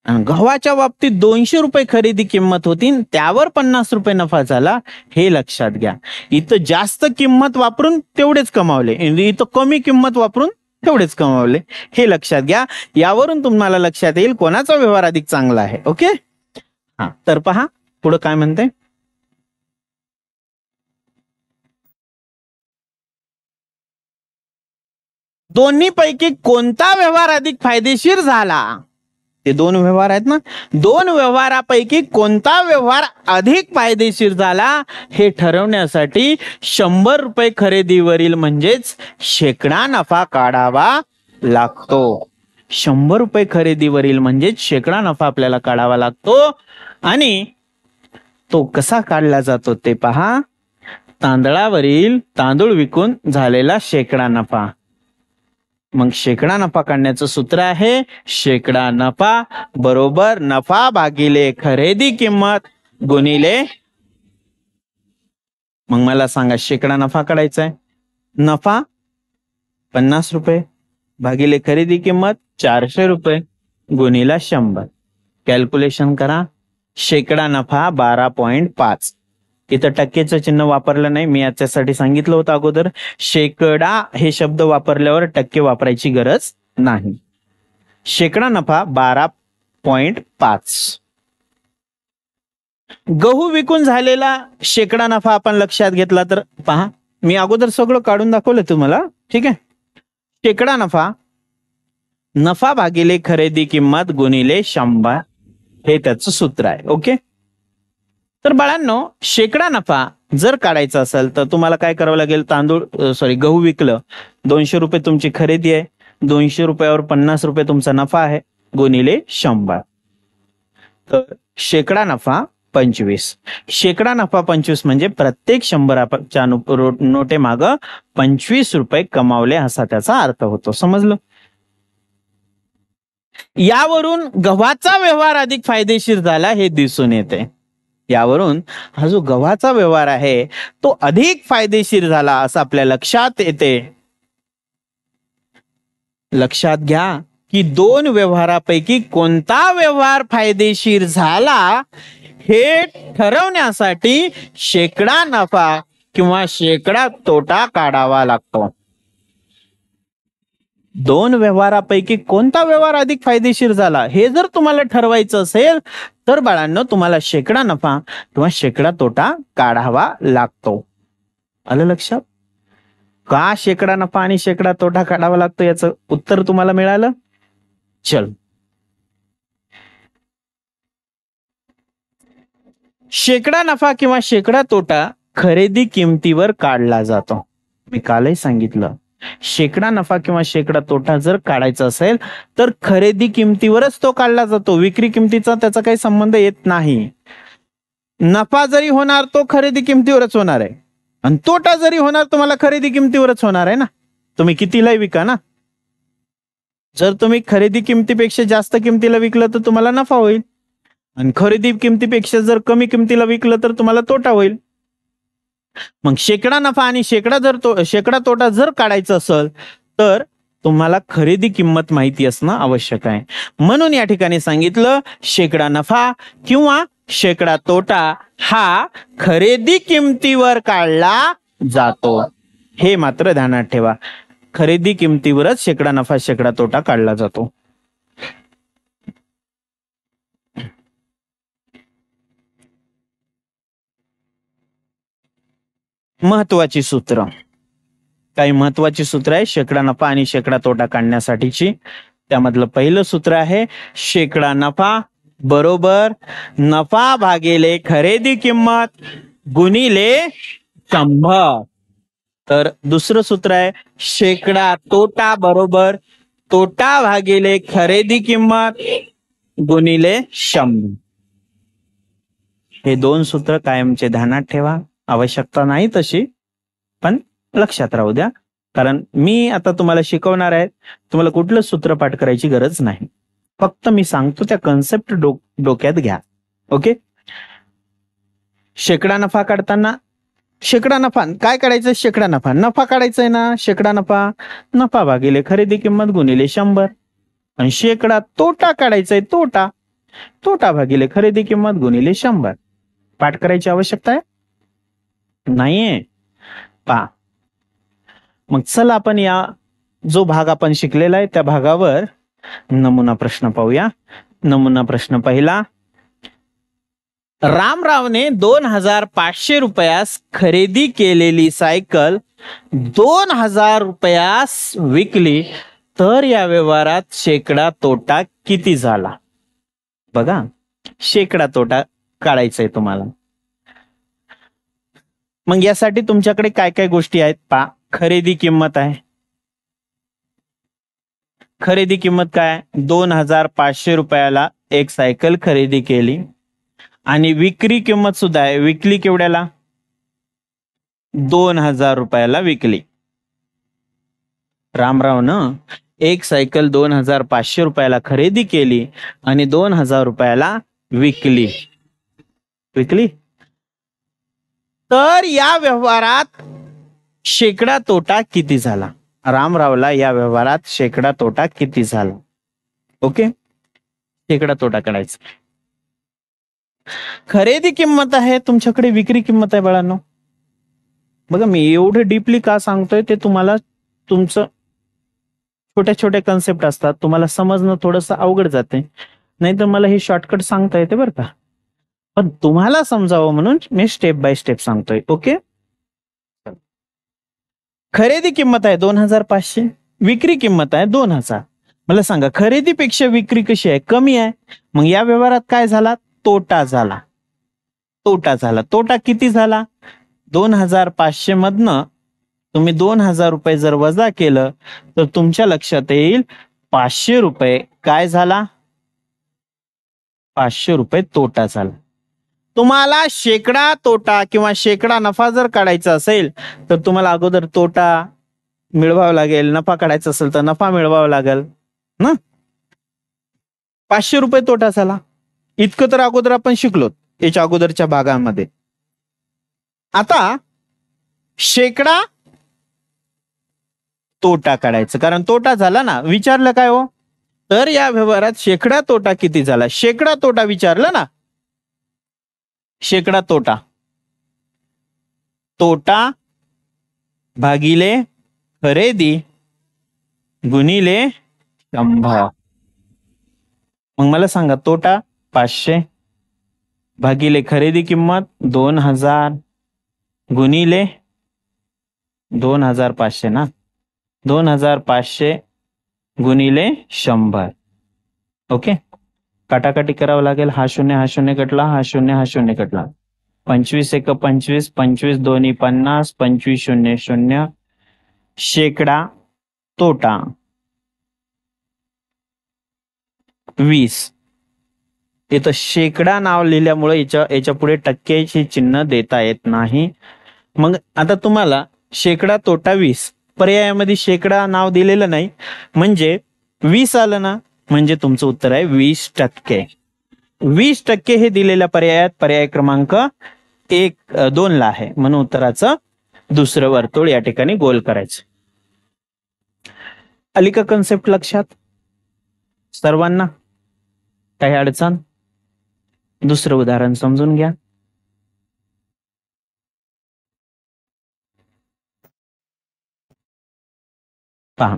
गव्हाच्या बाबतीत 200 रुपये खरेदी किंमत होती, त्यावर 50 रुपये नफा झाला. हे लक्षात घ्या. इथं जास्त किंमत वापरून तेवढेच कमावले, इथं कमी किंमत वापरून तेवढेच कमावले. हे लक्षात घ्या. यावरून तुम्हाला लक्षात येईल कोणाचा व्यवहार अधिक चांगला आहे. ओके. हा, तर पहा पुढे काय म्हणते. दोन्ही पैकी कोणता व्यवहार अधिक फायदेशीर झाला. ते दोन व्यवहार आहेत ना, दोन व्यवहारापैकी कोणता व्यवहार अधिक फायदेशीर झाला हे ठरवण्यासाठी 100 रुपये खरेदीवरील म्हणजेच शेकडा नफा काढावा लागतो. 100 रुपये खरेदीवरील म्हणजेच शेकडा नफा आपल्याला काढावा लागतो. आणि तो कसा काढला जातो ते पहा. तांदळावरील तांदूळ विकून झालेला शेकडा नफा. मग शेकडा नफा काढण्याचं सूत्र आहे शेकडा नफा बरोबर नफा भागिले खरेदी किंमत गुणिले. मग मला सांगा शेकडा नफा काढायचा आहे. नफा 50 रुपये भागिले खरेदी किंमत 400 रुपये गुणिला 100. कॅल्क्युलेशन करा. शेकडा नफा 12.5. इथं टक्केचं चिन्ह वापरलं नाही, मी याच्यासाठी सांगितलं होतं अगोदर. शेकडा हे शब्द वापरल्यावर टक्के वापरायची गरज नाही. शेकडा नफा 12.5. गहू विकून झालेला शेकडा नफा आपण लक्षात घेतला तर पहा, मी अगोदर सगळं काढून दाखवलं तुम्हाला. ठीक आहे. शेकडा नफा नफा भागिले खरेदी किंमत गुणिले 100 हे त्याचं सूत्र आहे. ओके. तर बाळांनो, शेकडा नफा जर काढायचा असेल तर तुम्हाला काय करावं लागेल. गहू विकलं, 200 रुपये तुमची खरेदी आहे, 200 रुपयावर 50 रुपये तुमचा नफा आहे गुणिले 100. तर शेकडा नफा 25. शेकडा नफा 25 म्हणजे प्रत्येक 100च्या नोटे माग 25 रुपये कमावले असा त्याचा अर्थ होतो. समजलं. यावरून गव्हाचा व्यवहार अधिक फायदेशीर झाला हे दिसून येते. यावरून हा जो गव्हाचा व्यवहार आहे तो अधिक फायदेशीर झाला असं आपल्या लक्षात येते. लक्षात घ्या की दोन व्यवहारापैकी कोणता व्यवहार फायदेशीर झाला हे ठरवण्यासाठी शेकडा नफा किंवा शेकडा तोटा काढावा लागतो. दोन व्यवहारापैकी कोणता व्यवहार अधिक फायदेशीर झाला हे जर तुम्हाला ठरवायचं असेल तर बाळांनो तुम्हाला शेकडा नफा किंवा शेकडा तोटा काढावा लागतो. आलं लक्षात. का शेकडा नफा आणि शेकडा तोटा काढावा लागतो याचं उत्तर तुम्हाला मिळालं. चल, शेकडा नफा किंवा शेकडा तोटा खरेदी किमतीवर काढला जातो. मी कालही सांगितलं, शेकडा नफा किंवा शेकडा तोटा जर काढायचा असेल तर खरेदी किमतीवरच तो काढला जातो. विक्री किमतीचा त्याचा काही संबंध येत नाही. नफा जरी होणार तो खरेदी किमतीवरच होणार आहे आणि तोटा जरी होणार तुम्हाला खरेदी किमतीवरच होणार आहे ना. तुम्ही कितीलाही विका ना. जर तुम्ही खरेदी किमतीपेक्षा जास्त किमतीला विकलं तर तुम्हाला नफा होईल आणि खरेदी किमतीपेक्षा जर कमी किमतीला विकलं तर तुम्हाला तोटा होईल. मग शेकडा नफा आणि शेकडा तोटा जर काढायचं असेल तर तुम्हाला खरेदी किंमत माहिती असणं आवश्यक आहे. म्हणून या ठिकाणी सांगितलं शेकडा नफा किंवा शेकडा तोटा हा खरेदी किमतीवर काढला जातो. हे मात्र ध्यानात ठेवा. खरेदी किमतीवरच शेकडा नफा शेकडा तोटा काढला जातो. महत्वाची सूत्र. काही महत्वाची सूत्र आहे शेकडा नफा आणि शेकडा तोटा काढण्यासाठीची. त्यामधलं पहिलं सूत्र आहे शेकडा नफा बरोबर नफा भागिले खरेदी किंमत गुणिले 100. तर दुसरं सूत्र आहे शेकडा तोटा बरोबर तोटा भागिले खरेदी किंमत गुणिले 100. हे दोन सूत्र कायमचे ध्यानात ठेवा. आवश्यकता नाही तशी, पण लक्षात राहू द्या. कारण मी आता तुम्हाला शिकवणार आहे, तुम्हाला कुठलं सूत्र पाठ करायची गरज नाही. फक्त मी सांगतो त्या कन्सेप्ट डोक्यात घ्या. ओके. शेकडा नफा काढताना शेकडा नफा काय काढायचं? शेकडा नफा. नफा काढायचा आहे ना, शेकडा नफा. नफा भागिले खरेदी किंमत गुणिले 100. आणि शेकडा तोटा काढायचा आहे, तोटा. तोटा भागिले खरेदी किंमत गुणिले 100. पाठ करायची आवश्यकता आहे नाहीये. पा मग चला आपण या जो भाग आपण शिकलेला आहे त्या भागावर नमुना प्रश्न पाहूया. नमुना प्रश्न पहिला. रामरावने 2500 रुपयास खरेदी केलेली सायकल 2000 रुपयास विकली तर या व्यवहारात शेकडा तोटा किती झाला? बघा, शेकडा तोटा काढायचा आहे तुम्हाला. मग यासाठी तुमच्याकडे काय काय गोष्टी आहेत पा. खरेदी किंमत आहे. खरेदी किंमत काय? 2500 रुपयाला एक सायकल खरेदी केली. आणि विक्री किंमत सुद्धा आहे. विकली केवढ्याला? 2000 रुपयाला विकली. रामरावनं एक सायकल 2500 रुपयाला खरेदी केली आणि 2000 रुपयाला विकली. विकली तर या व्यवहारात शेकडा तोटा किती झाला? रामरावला या व्यवहारात शेकडा तोटा किती झाला? ओके, शेकडा तोटा काढायचा. खरेदी किंमत आहे तुमच्याकडे, विक्री किंमत आहे बाळांनो. बघा, मी एवढं डीपली का सांगतोय ते तुम्हाला, तुमचं छोट्या छोट्या कन्सेप्ट असतात, तुम्हाला समजणं थोडंसं अवघड जाते. नाहीतर मला हे शॉर्टकट सांगता येते बरं का, पण तुम्हाला समजावं म्हणून मी स्टेप बाय स्टेप सांगतोय. ओके, खरेदी किंमत आहे 2500, विक्री किंमत आहे 2000. मला सांगा, खरेदीपेक्षा विक्री कशी आहे? कमी आहे. मग या व्यवहारात काय झाला? तोटा झाला. तोटा झाला. तोटा किती झाला? 2500 मधनं तुम्ही 2000 रुपये जर वजा केलं तर तुमच्या लक्षात येईल 500 रुपये काय झाला? 500 रुपये तोटा झाला. तुम्हाला शेकडा तोटा किंवा शेकडा नफा जर काढायचा असेल तर तुम्हाला अगोदर तोटा मिळवावा लागेल. नफा काढायचा असेल तर नफा मिळवावा लागेल ना. 500 रुपये तोटा झाला. इतकं तर अगोदर आपण शिकलो याच्या अगोदरच्या भागामध्ये. आता शेकडा तोटा काढायचं, कारण तोटा झाला ना. विचारलं काय हो? तर या व्यवहारात शेकडा तोटा किती झाला? शेकडा तोटा विचारलं ना. शेकडा तोटा, तोटा भागिले खरेदी गुणिले 100. मग मला सांगा, तोटा 500 भागिले खरेदी किंमत 2000 गुणिले 2500 ना. 2500 गुणिले 100. ओके, काटाकाटी करावं लागेल. हा शून्य हा शून्य कटला, हा शून्य हा शून्य कटला. 25 एक 25, 25 दोन्ही 50, 25 शून्य शून्य. शेकडा तोटा 20. इथं शेकडा नाव लिहिल्यामुळे याच्या पुढे टक्क्याचे चिन्ह देता येत नाही. मग आता तुम्हाला शेकडा तोटा 20, पर्यायामध्ये शेकडा नाव दिलेलं नाही म्हणजे 20 आलं ना, म्हणजे तुमचं उत्तर आहे 20%. 20% हे दिलेल्या पर्यायात पर्याय क्रमांक 2 ला आहे, म्हणून उत्तराचं दुसरं वर्तुळ या ठिकाणी गोल करायचं. आली का कन्सेप्ट लक्षात सर्वांना? काही अडचण? दुसरं उदाहरण समजून घ्या. पहा,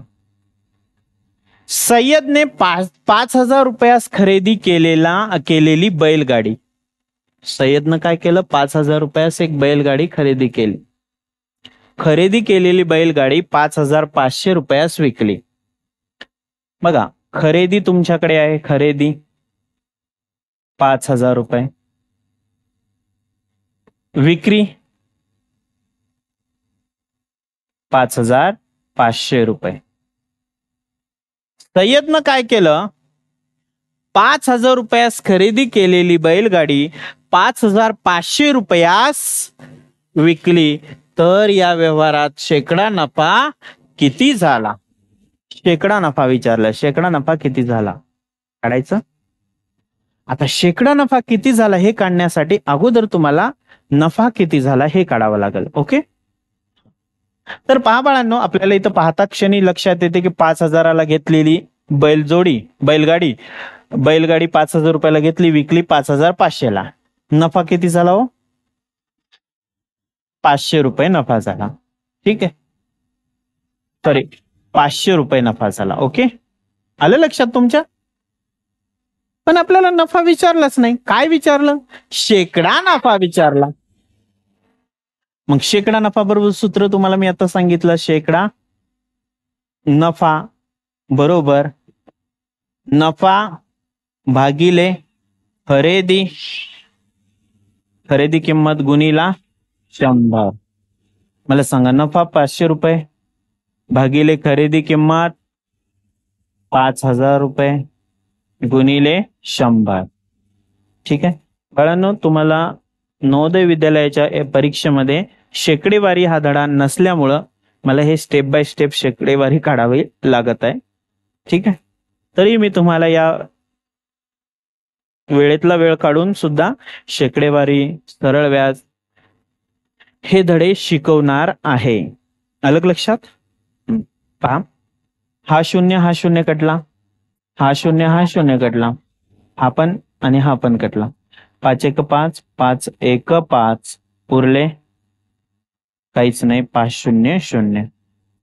सय्यदने 5000 रुपयास खरेदी केलेली बैलगाडी. सय्यदनं काय केलं? 5000 रुपयास एक बैलगाडी खरेदी केली. खरेदी केलेली बैलगाडी 5500 रुपयास विकली. बघा, खरेदी तुमच्याकडे आहे, खरेदी 5000 रुपये, विक्री 5500 रुपये. सय्यदनं काय केलं? 5000 रुपयास खरेदी केलेली बैलगाडी 5500 रुपयास विकली तर या व्यवहारात शेकडा नफा किती झाला? शेकडा नफा विचारला. शेकडा नफा किती झाला काढायचं. आता शेकडा नफा किती झाला हे काढण्यासाठी अगोदर तुम्हाला नफा किती झाला हे काढावं लागेल. ओके. तर पहा बाळांनो, आपल्याला इथं पाहता क्षणी लक्षात येते की 5,000ला घेतलेली बैलगाडी 5,000 रुपयाला घेतली, विकली 5,500ला. नफा किती झाला हो? 500 रुपये नफा झाला. ठीक आहे, सॉरी 500 रुपये नफा झाला. ओके, आलं लक्षात तुमच्या? पण आपल्याला नफा विचारलाच नाही. काय विचारलं? शेकडा नफा विचारला. मग शेकडा नफा बरोबर सूत्र तुम्हाला मी आता सांगितलं. शेकडा नफा बरोबर नफा भागिले खरेदी किंमत गुणिला 100. मला सांगा, नफा 500 रुपये भागिले खरेदी किंमत 5,000 रुपये गुणिले 100. ठीक आहे बाळांनो, तुम्हाला नवोदय विद्यालयाच्या परीक्षेमध्ये शेकडेवारी हा धडा नसल्यामुळं मला हे स्टेप बाय स्टेप शेकडेवारी काढावी लागत आहे. ठीक आहे, तरी मी तुम्हाला या वेळेतला वेळ काढून सुद्धा शेकडेवारी, सरळ व्याज हे धडे शिकवणार आहे. अलग लक्षात? पहा, हा शून्य कटला, हा शून्य कटला, हा पण आणि हा पण कटला. 5 1 5, 5 1 5, उरले काहीच नाही. 5 0 0,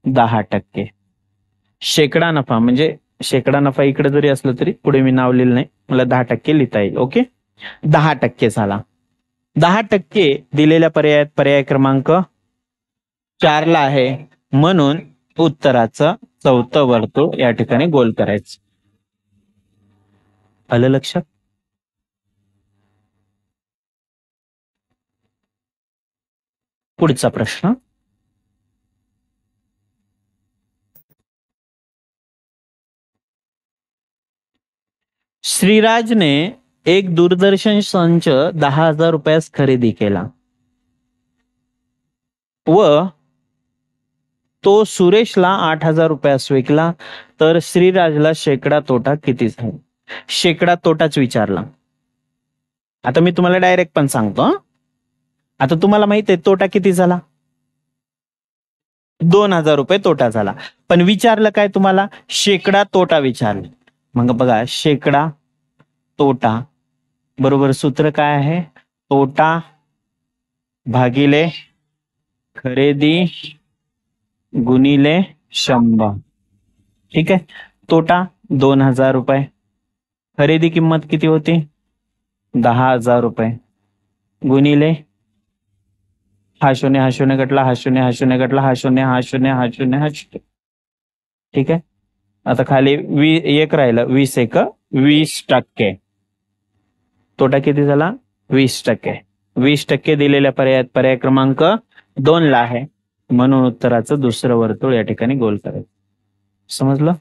10%. शेकडा नफा म्हणजे शेकडा नफा इकडे जरी असलं तरी पुढे मी नाव लिहिलं नाही, मला 10% लिहिता येईल. ओके, 10% झाला. 10% दिलेल्या पर्याय क्रमांक 4 ला आहे, म्हणून उत्तराचं चौथं वर्तुळ या ठिकाणी गोल करायचं. आलं लक्षात? पुढचा प्रश्न. श्रीराजने एक दूरदर्शन संच 10,000 रुपयास खरेदी केला व तो सुरेशला 8,000 रुपयास विकला, तर श्रीराजला शेकडा तोटा किती झाला? शेकडा तोटाच विचारला. आता मी तुम्हाला डायरेक्ट पण सांगतो. आता तुम्हाला माहित आहे तोटा किती झाला? 2,000 रुपये तोटा झाला. पण विचारलं काय तुम्हाला? शेकडा तोटा विचारलं. मग बघा, शेकडा तोटा बरोबर सूत्र काय आहे? तोटा भागिले खरेदी गुणिले 100. ठीक आहे, तोटा 2,000 रुपये, खरेदी किंमत किती होती? 10,000 रुपये गुणिले हा शून्य कटला, हा शून्य कटला, हा शून्य. ठीक आहे, आता खाली 1 राहिलं. 20 1 20%. तोटा किती झाला? 20%. 20% दिलेल्या पर्याय क्रमांक 2 ला आहे, म्हणून उत्तराचं दुसरं वर्तुळ या ठिकाणी गोल करायचं. समजलं?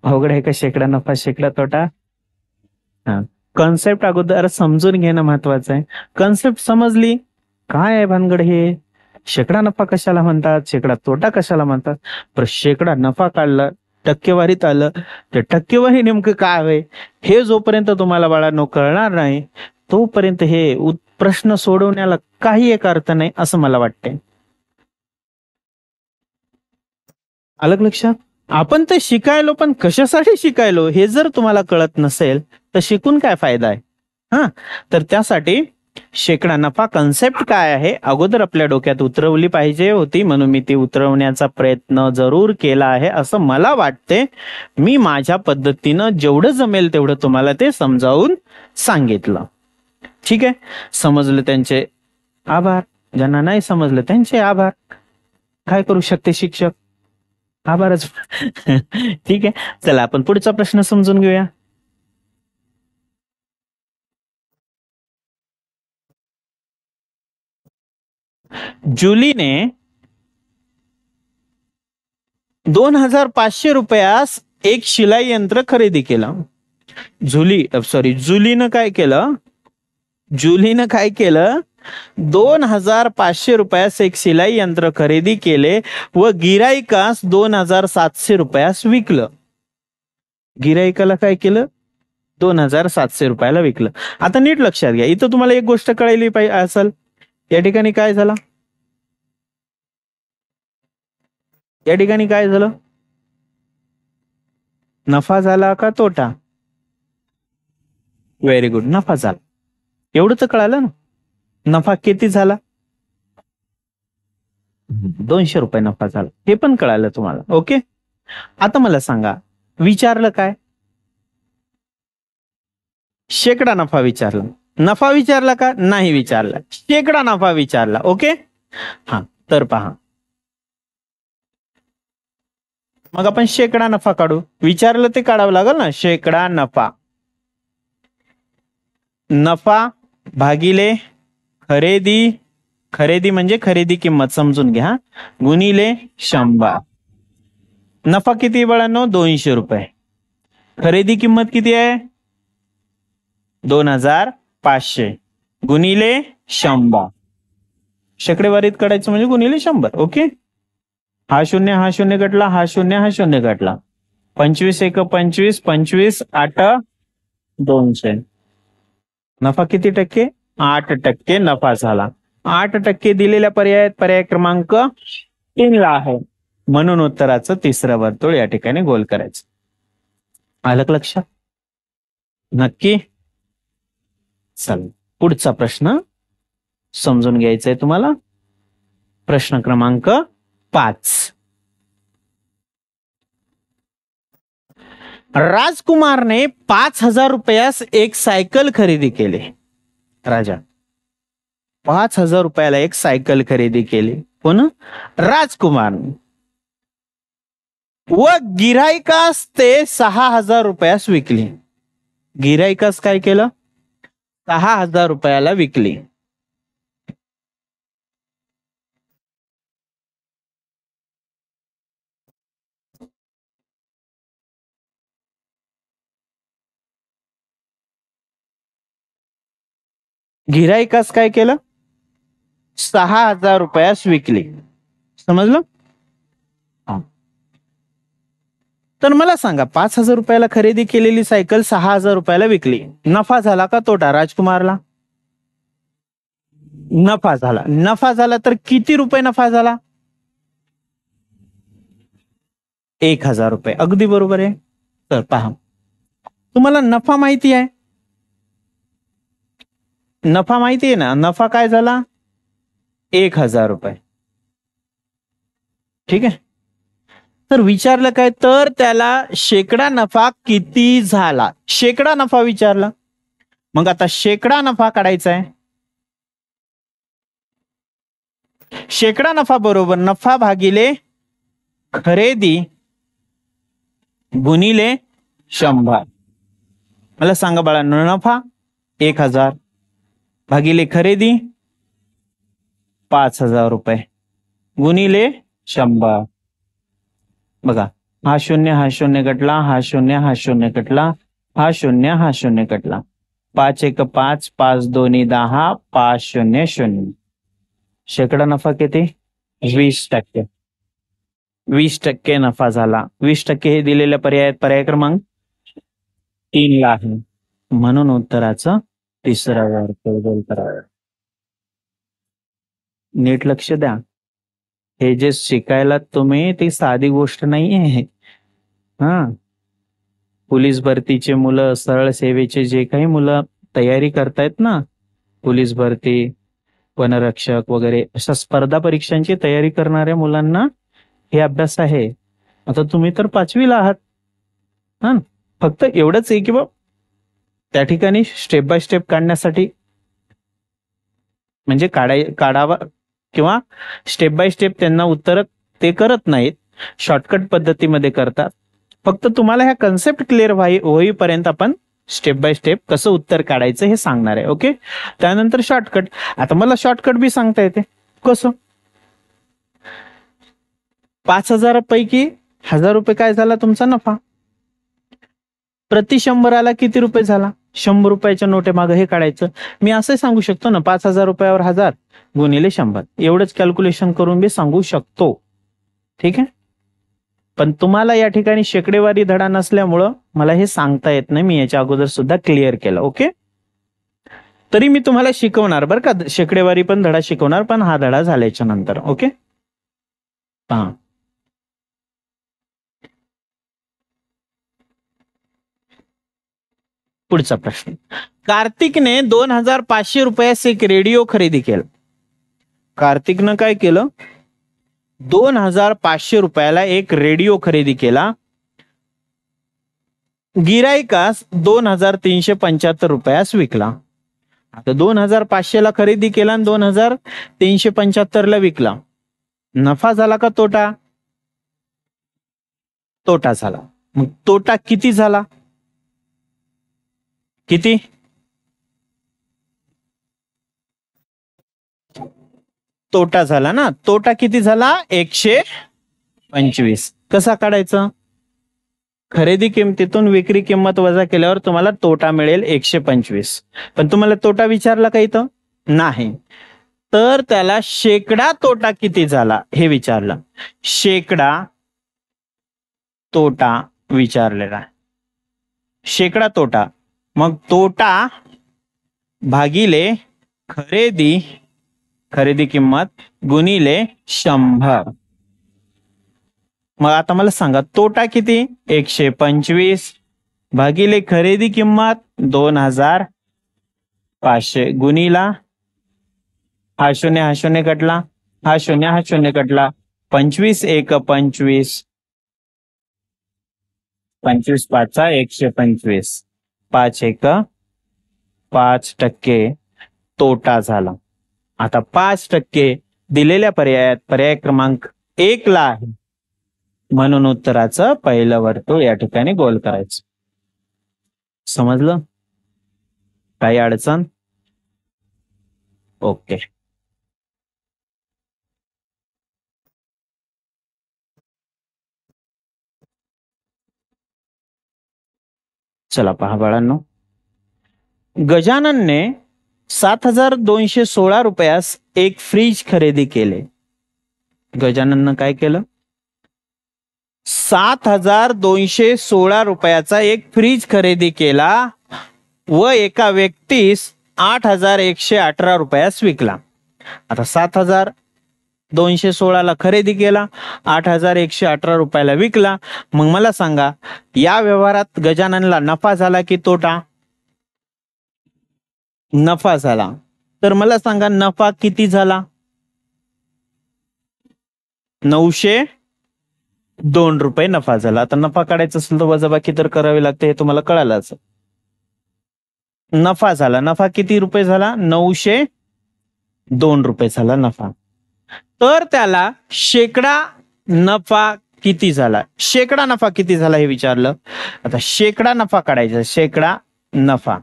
अवघड आहे का शेकडा नफा शेकडा तोटा? हा, कॉन्सेप्ट अगोदर समजून घेणं महत्वाचं आहे. कॉन्सेप्ट समजली, काय आहे भानगड हे, शेकडा नफा कशाला म्हणतात, शेकडा तोटा कशाला म्हणतात, पर शेकडा नफा काढला, टक्केवारीत आलं, तर टक्केवारी नेमकं काय आहे हे जोपर्यंत तुम्हाला बाळांनो कळणार नाही तोपर्यंत हे प्रश्न सोडवण्याला काही एक अर्थ नाही, असं मला वाटतंय. अलग लक्षात? आपण तर शिकायलो, पण कशासाठी शिकायलो हे जर तुम्हाला कळत नसेल तर शिकून काय फायदा आहे? हा, तर त्यासाठी शेकडा नफा कन्सेप्ट काय आहे अगोदर आपल्या डोक्यात उतरवली पाहिजे होती, म्हणून मी ती उतरवण्याचा प्रयत्न जरूर केला आहे असं मला वाटते. मी माझ्या पद्धतीनं जेवढं जमेल तेवढं तुम्हाला ते समजावून सांगितलं. ठीक आहे, समजलं त्यांचे आभार, ज्यांना नाही समजलं त्यांचे आभार. काय करू शकते शिक्षक? आभारच. ठीक आहे, चला आपण पुढचा प्रश्न समजून घेऊया. जुलीने 2,500 रुपयास एक शिलाई यंत्र खरेदी केलं. जुलीनं काय केलं? 2,500 रुपयास एक शिलाई यंत्र खरेदी केले व गिराईकास 2,700 रुपयास विकलं. गिराईकाला काय केलं? 2,700 रुपयाला विकलं. आता नीट लक्षात घ्या, इथं तुम्हाला एक गोष्ट कळली पाहिजे असेल. या ठिकाणी काय झालं, या ठिकाणी काय झालं, नफा झाला का तोटा? व्हेरी गुड, नफा झाला. एवढं तर कळालं ना. नफा किती झाला? 200 रुपये नफा झाला, हे पण कळालं तुम्हाला. ओके, आता मला सांगा, विचारलं काय? शेकडा नफा विचारला. नफा विचारला का? नाही विचारला, शेकडा नफा विचारला. ओके, हा, तर पहा, मग आपण शेकडा नफा काढू. विचारलं ते काढावं लागेल ना. शेकडा नफा, नफा भागिले खरेदी, खरेदी म्हणजे खरेदी किंमत समजून घ्या, गुणिले 100. नफा किती बाळांनो? 200 रुपये. खरेदी किंमत किती आहे? 2,500 गुणिले 100. शेकडेवारीत काढायचं म्हणजे गुणिले 100. ओके, हा शून्य गटला, हा शून्य गटला. 25 एक 25, 25 8 200. नफा किती टक्के? 8% नफा झाला. 8% दिलेल्या पर्यायात पर्याय क्रमांक 3 ला आहे, म्हणून उत्तराचं तिसरं वर्तुळ या ठिकाणी गोल करायचं. आलं का लक्षात? नक्की. चल, पुढचा प्रश्न समजून घ्यायचा आहे तुम्हाला. प्रश्न क्रमांक 5. राजकुमारने 5,000 रुपयास एक सायकल खरेदी केली. राजा 5,000 रुपयाला एक सायकल खरेदी केली. कोण? राजकुमारने. व गिराईकास ते 6,000 रुपयास विकली. गिराईकास काय केलं? 6,000 रुपयाला विकली. गिराईकास काय केलं? 6,000 रुपयास विकली. समजलं? तर मला सांगा, 5,000 रुपयाला खरेदी केलेली सायकल 6,000 रुपयाला विकली. नफा झाला का तोटा राजकुमारला? नफा झाला. नफा झाला तर किती रुपये नफा झाला? 1,000 रुपये. अगदी बरोबर आहे. तर पहा, तुम्हाला नफा माहिती आहे, नफा माहिती आहे ना. नफा काय झाला? 1,000 रुपये. ठीक आहे. तर विचारलं काय? तर त्याला शेकडा नफा किती झाला, शेकडा नफा विचारला. मग आता शेकडा नफा काढायचा आहे. शेकडा नफा बरोबर नफा भागिले खरेदी गुणिले 100. मला सांगा बाळांनो, नफा 1,000 भागिले खरेदी 5,000 रुपये गुणिले 100. बघा, हा शून्य गटला, हा शून्य गटला, हा शून्य गटला. 5 एक 5, 5 दोन्ही 10, 5 0 0. शेकडा नफा किती? 20%. 20% नफा झाला. 20% हे दिलेल्या पर्यायात पर्याय क्रमांक 3 ला आहे, म्हणून उत्तराचं तिसरा वर्तुळ गोल करावं. नीट लक्ष द्या. हे जे शिकायला तुम्ही, ती साधी गोष्ट नाही आहे. हा, पोलीस भरतीचे मुलं, सरळ सेवेचे जे काही मुलं तयारी करतायत ना, पोलीस भरती, वनरक्षक वगैरे अशा स्पर्धा परीक्षांची तयारी करणाऱ्या मुलांना हे अभ्यास आहे. आता तुम्ही तर 5वीला आहात. हा, फक्त एवढंच आहे की बा त्या ठिकाणी स्टेप बाय स्टेप काढण्यासाठी, म्हणजे काढावा किंवा स्टेप बाय स्टेप त्यांना उत्तर ते करत नाहीत, शॉर्टकट पद्धतीमध्ये करतात. फक्त तुम्हाला ह्या कन्सेप्ट क्लिअर होईपर्यंत आपण स्टेप बाय स्टेप कसं उत्तर काढायचं हे सांगणार आहे. ओके, त्यानंतर शॉर्टकट. आता मला शॉर्टकट बी सांगता येते. कसं? 5,000 पैकी 1,000 रुपये काय झाला तुमचा नफा. प्रति 100 किती रुपये झाला? 100 रुपयाच्या नोटे मागे हे काढायचं. मी असं सांगू शकतो ना, 5,000 रुपयावर 1,000 गुणिले 100, एवढंच कॅल्क्युलेशन करून मी सांगू शकतो. ठीक आहे. पण तुम्हाला या ठिकाणी शेकडेवारी धडा नसल्यामुळं मला हे सांगता येत नाही. मी याच्या अगोदर सुद्धा क्लिअर केलं. ओके, तरी मी तुम्हाला शिकवणार बरं का, शेकडेवारी पण धडा शिकवणार, पण हा धडा झाल्याच्या नंतर. ओके, हा पुढचा प्रश्न. कार्तिकने 2500 रुपयास एक रेडिओ खरेदी केला. कार्तिकनं काय केलं? 2500 रुपयाला एक रेडिओ खरेदी केला. गिराईकास 2375 रुपयास विकला. आता 2500 ला खरेदी केला आणि 2375 ला विकला. नफा झाला का तोटा? तोटा झाला. मग तोटा किती झाला? किती? तोटा झाला ना. तोटा किती झाला? 125. कसा काढायचा? खरेदी किमतीतून विक्री किंमत वजा केल्यावर तुम्हाला तोटा मिळेल 125. पण तुम्हाला तोटा विचारला का इथं? नाही. तर त्याला शेकडा तोटा किती झाला हे विचारलं. शेकडा तोटा विचारलेला. शेकडा तोटा. मग तोटा भागिले खरेदी किंमत गुणिले 100. मग आता मला सांगा तोटा किती? 125 भागिले खरेदी किंमत 2500 गुणिला हा शून्य कटला, हा शून्य कटला, 25 एक 25, 25 पाचा 125, 5 एक 5% तोटा झाला. आता 5% दिलेल्या पर्यायात पर्याय क्रमांक 1 ला आहे, म्हणून उत्तराचं पहिलं वर्तुळ या ठिकाणी गोल करायचं. समजलं? काही अडचण? ओके. चला पहा बाळांनो, गजाननने 7216 रुपयास एक फ्रीज खरेदी केले. गजानननं काय केलं? 7216 रुपयाचा एक फ्रीज खरेदी केला व एका व्यक्तीस 8118 रुपयास विकला. आता 7216 ला खरेदी केला, 8118 रुपयाला विकला. मग मला सांगा या व्यवहारात गजाननला नफा झाला की तोटा? नफा झाला. तर मला सांगा नफा किती झाला? 902 रुपये नफा झाला. आता नफा काढायचा असेल तर वजाबाकी तर करावी लागते, हे तुम्हाला कळालंच. नफा झाला. नफा किती रुपये झाला? 902 रुपये झाला नफा. तर त्याला शेकडा नफा किती झाला? शेकडा नफा किती झाला हे विचारलं. आता शेकडा नफा काढायचा. शेकडा नफा.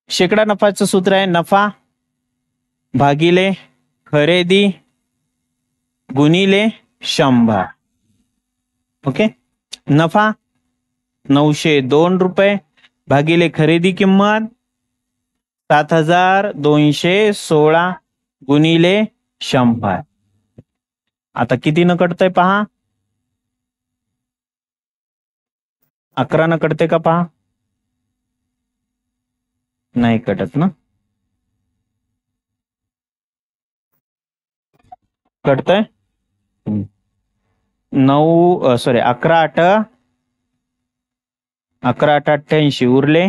शेकडा नफाचं सूत्र आहे नफा भागिले खरेदी गुणिले 100. ओके, नफा 902 रुपये भागिले खरेदी किंमत 7216 गुणिले 100. आता किती न कटतंय पहा? 11 न कटते का पहा? नाही कटत ना. कटतंय 11 8 88 उरले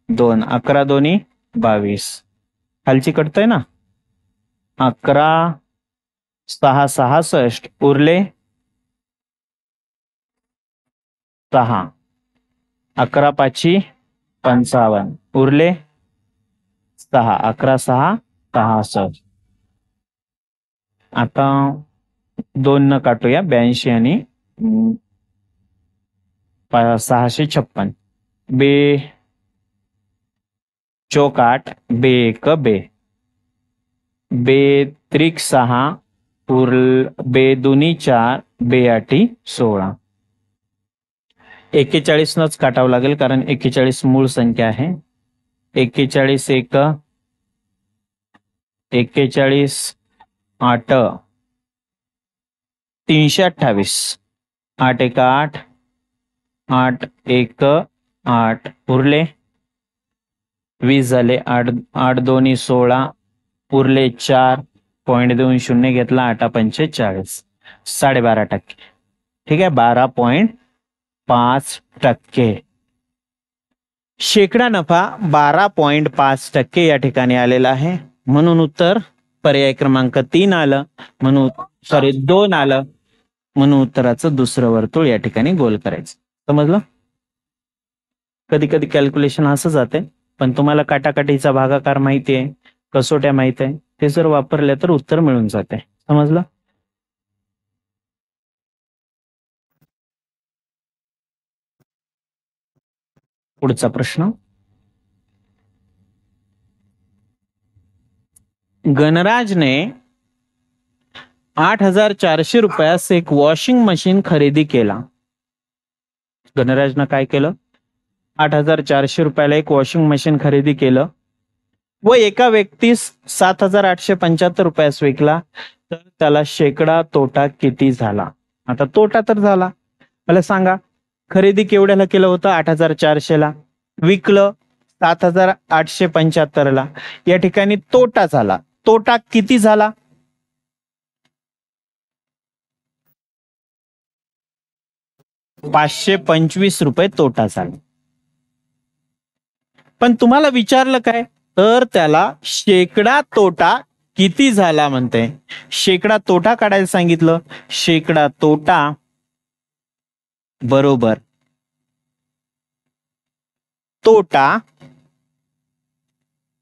2, 11 दोन्ही 22. खालची कटतंय ना. 11 6 66 उरले 6, 11 पाची 55 उरले 6, 11 6 66. आता 2 न काटूया, 82 आणि 656. बे चौक 8 बे 1 बे बे त्रिक 6 बे दुनी 4 बे 8 16. 41 नच काटावं लागेल कारण 41 मूळ संख्या आहे. 41 1 41 8 328. 8 एक 8, 8 एक 8, उरले 20 झाले. 8 8 दोन्ही 16, उरले 4. पॉईंट देऊन शून्य घेतला. 8 पंचे 40, 12.5%. ठीक आहे, 12.5%. शेकडा नफा 12.5% या ठिकाणी आलेला आहे. म्हणून उत्तर पर्याय क्रमांक 3 आलं. म्हणून 2 आलं. म्हणून उत्तराचं दुसरं वर्तुळ या ठिकाणी गोल करायचं. समजलं? कधी कधी कॅल्क्युलेशन असं जाते, पण तुम्हाला काटाकाटीचा भागाकार माहिती आहे, कसोट्या माहित आहे, ते जर वापरले तर उत्तर मिळून जाते. समजलं? पुढचा प्रश्न. गणराजने 8,400 रुपयास एक वॉशिंग मशीन खरेदी केला. गणराजनं काय केलं? 8,400 रुपयाला एक वॉशिंग मशीन खरेदी केलं व एका व्यक्तीस 7,875 रुपयास विकला, तर त्याला शेकडा तोटा किती झाला? आता तोटा तर झाला. मला सांगा, खरेदी केवढ्याला केलं होतं? 8,400 ला. विकलं 7,875 ला. या ठिकाणी तोटा झाला. तोटा किती झाला? ₹525 तोटा झाला. पण तुम्हाला विचारलं काय? तर त्याला शेकडा तोटा किती झाला म्हणते. शेकडा तोटा काढायला सांगितलं. शेकडा तोटा बरोबर तोटा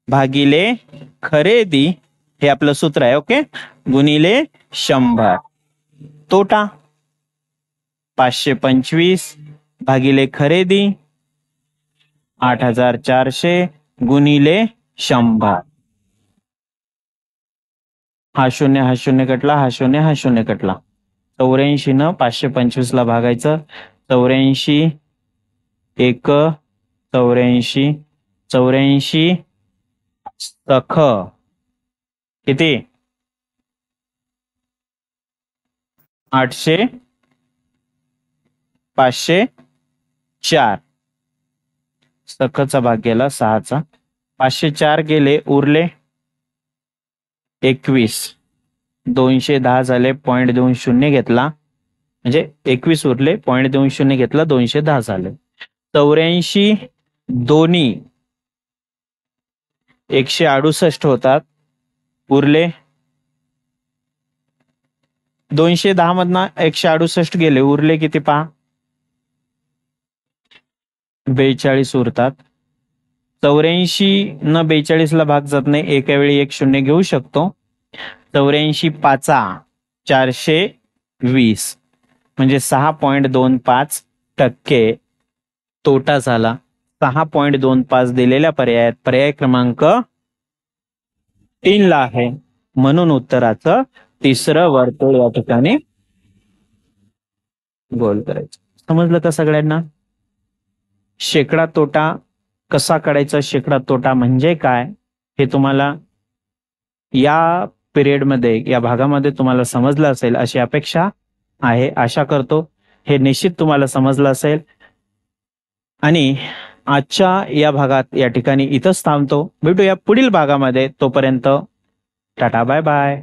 भागिले खरेदी, हे आपलं सूत्र आहे. ओके, गुणिले 100. तोटा 525 भागिले खरेदी 8,400 गुणिले 100. हा शून्य हा शून्य कटला, हा शून्य हा शून्य कटला. 84 न 525 ला भागायचं. 84 एक 84, 84 सख किती? 800, 504. सखचा भाग गेला 6चा. 504 गेले, उरले 21. 210 झाले. पॉईंट देऊन शून्य घेतला, म्हणजे 21 उरले. पॉईंट देऊन शून्य घेतला, 210 झाले. 84 दोन्ही 168 होतात, उरले 210 मधनं 168 गेले, उरले किती पहा? 42 उरतात. 84 न 42 ला भाग जात नाही, एका वेळी एक शून्य घेऊ शकतो. 84 पाचा 420, म्हणजे 6.25% तोटा झाला. 6.25 दिलेल्या पर्यायात पर्याय क्रमांक 3 ला आहे. म्हणून उत्तराचं तिसरं वर्तुळ या ठिकाणी गोल करायचं. समजलं का सगळ्यांना? शेकडा तोटा कसा काढायचा, शेकडा तोटा म्हणजे काय, हे तुम्हाला या पिरियडमध्ये, या भागामध्ये तुम्हाला समजलं असेल अशी अपेक्षा आहे. आशा करतो हे निश्चित तुम्हाला समजलं असेल. आणि आजच्या या भागात या ठिकाणी इथंच थांबतो. भेटूया पुढील भागामध्ये. तोपर्यंत टाटा बाय बाय.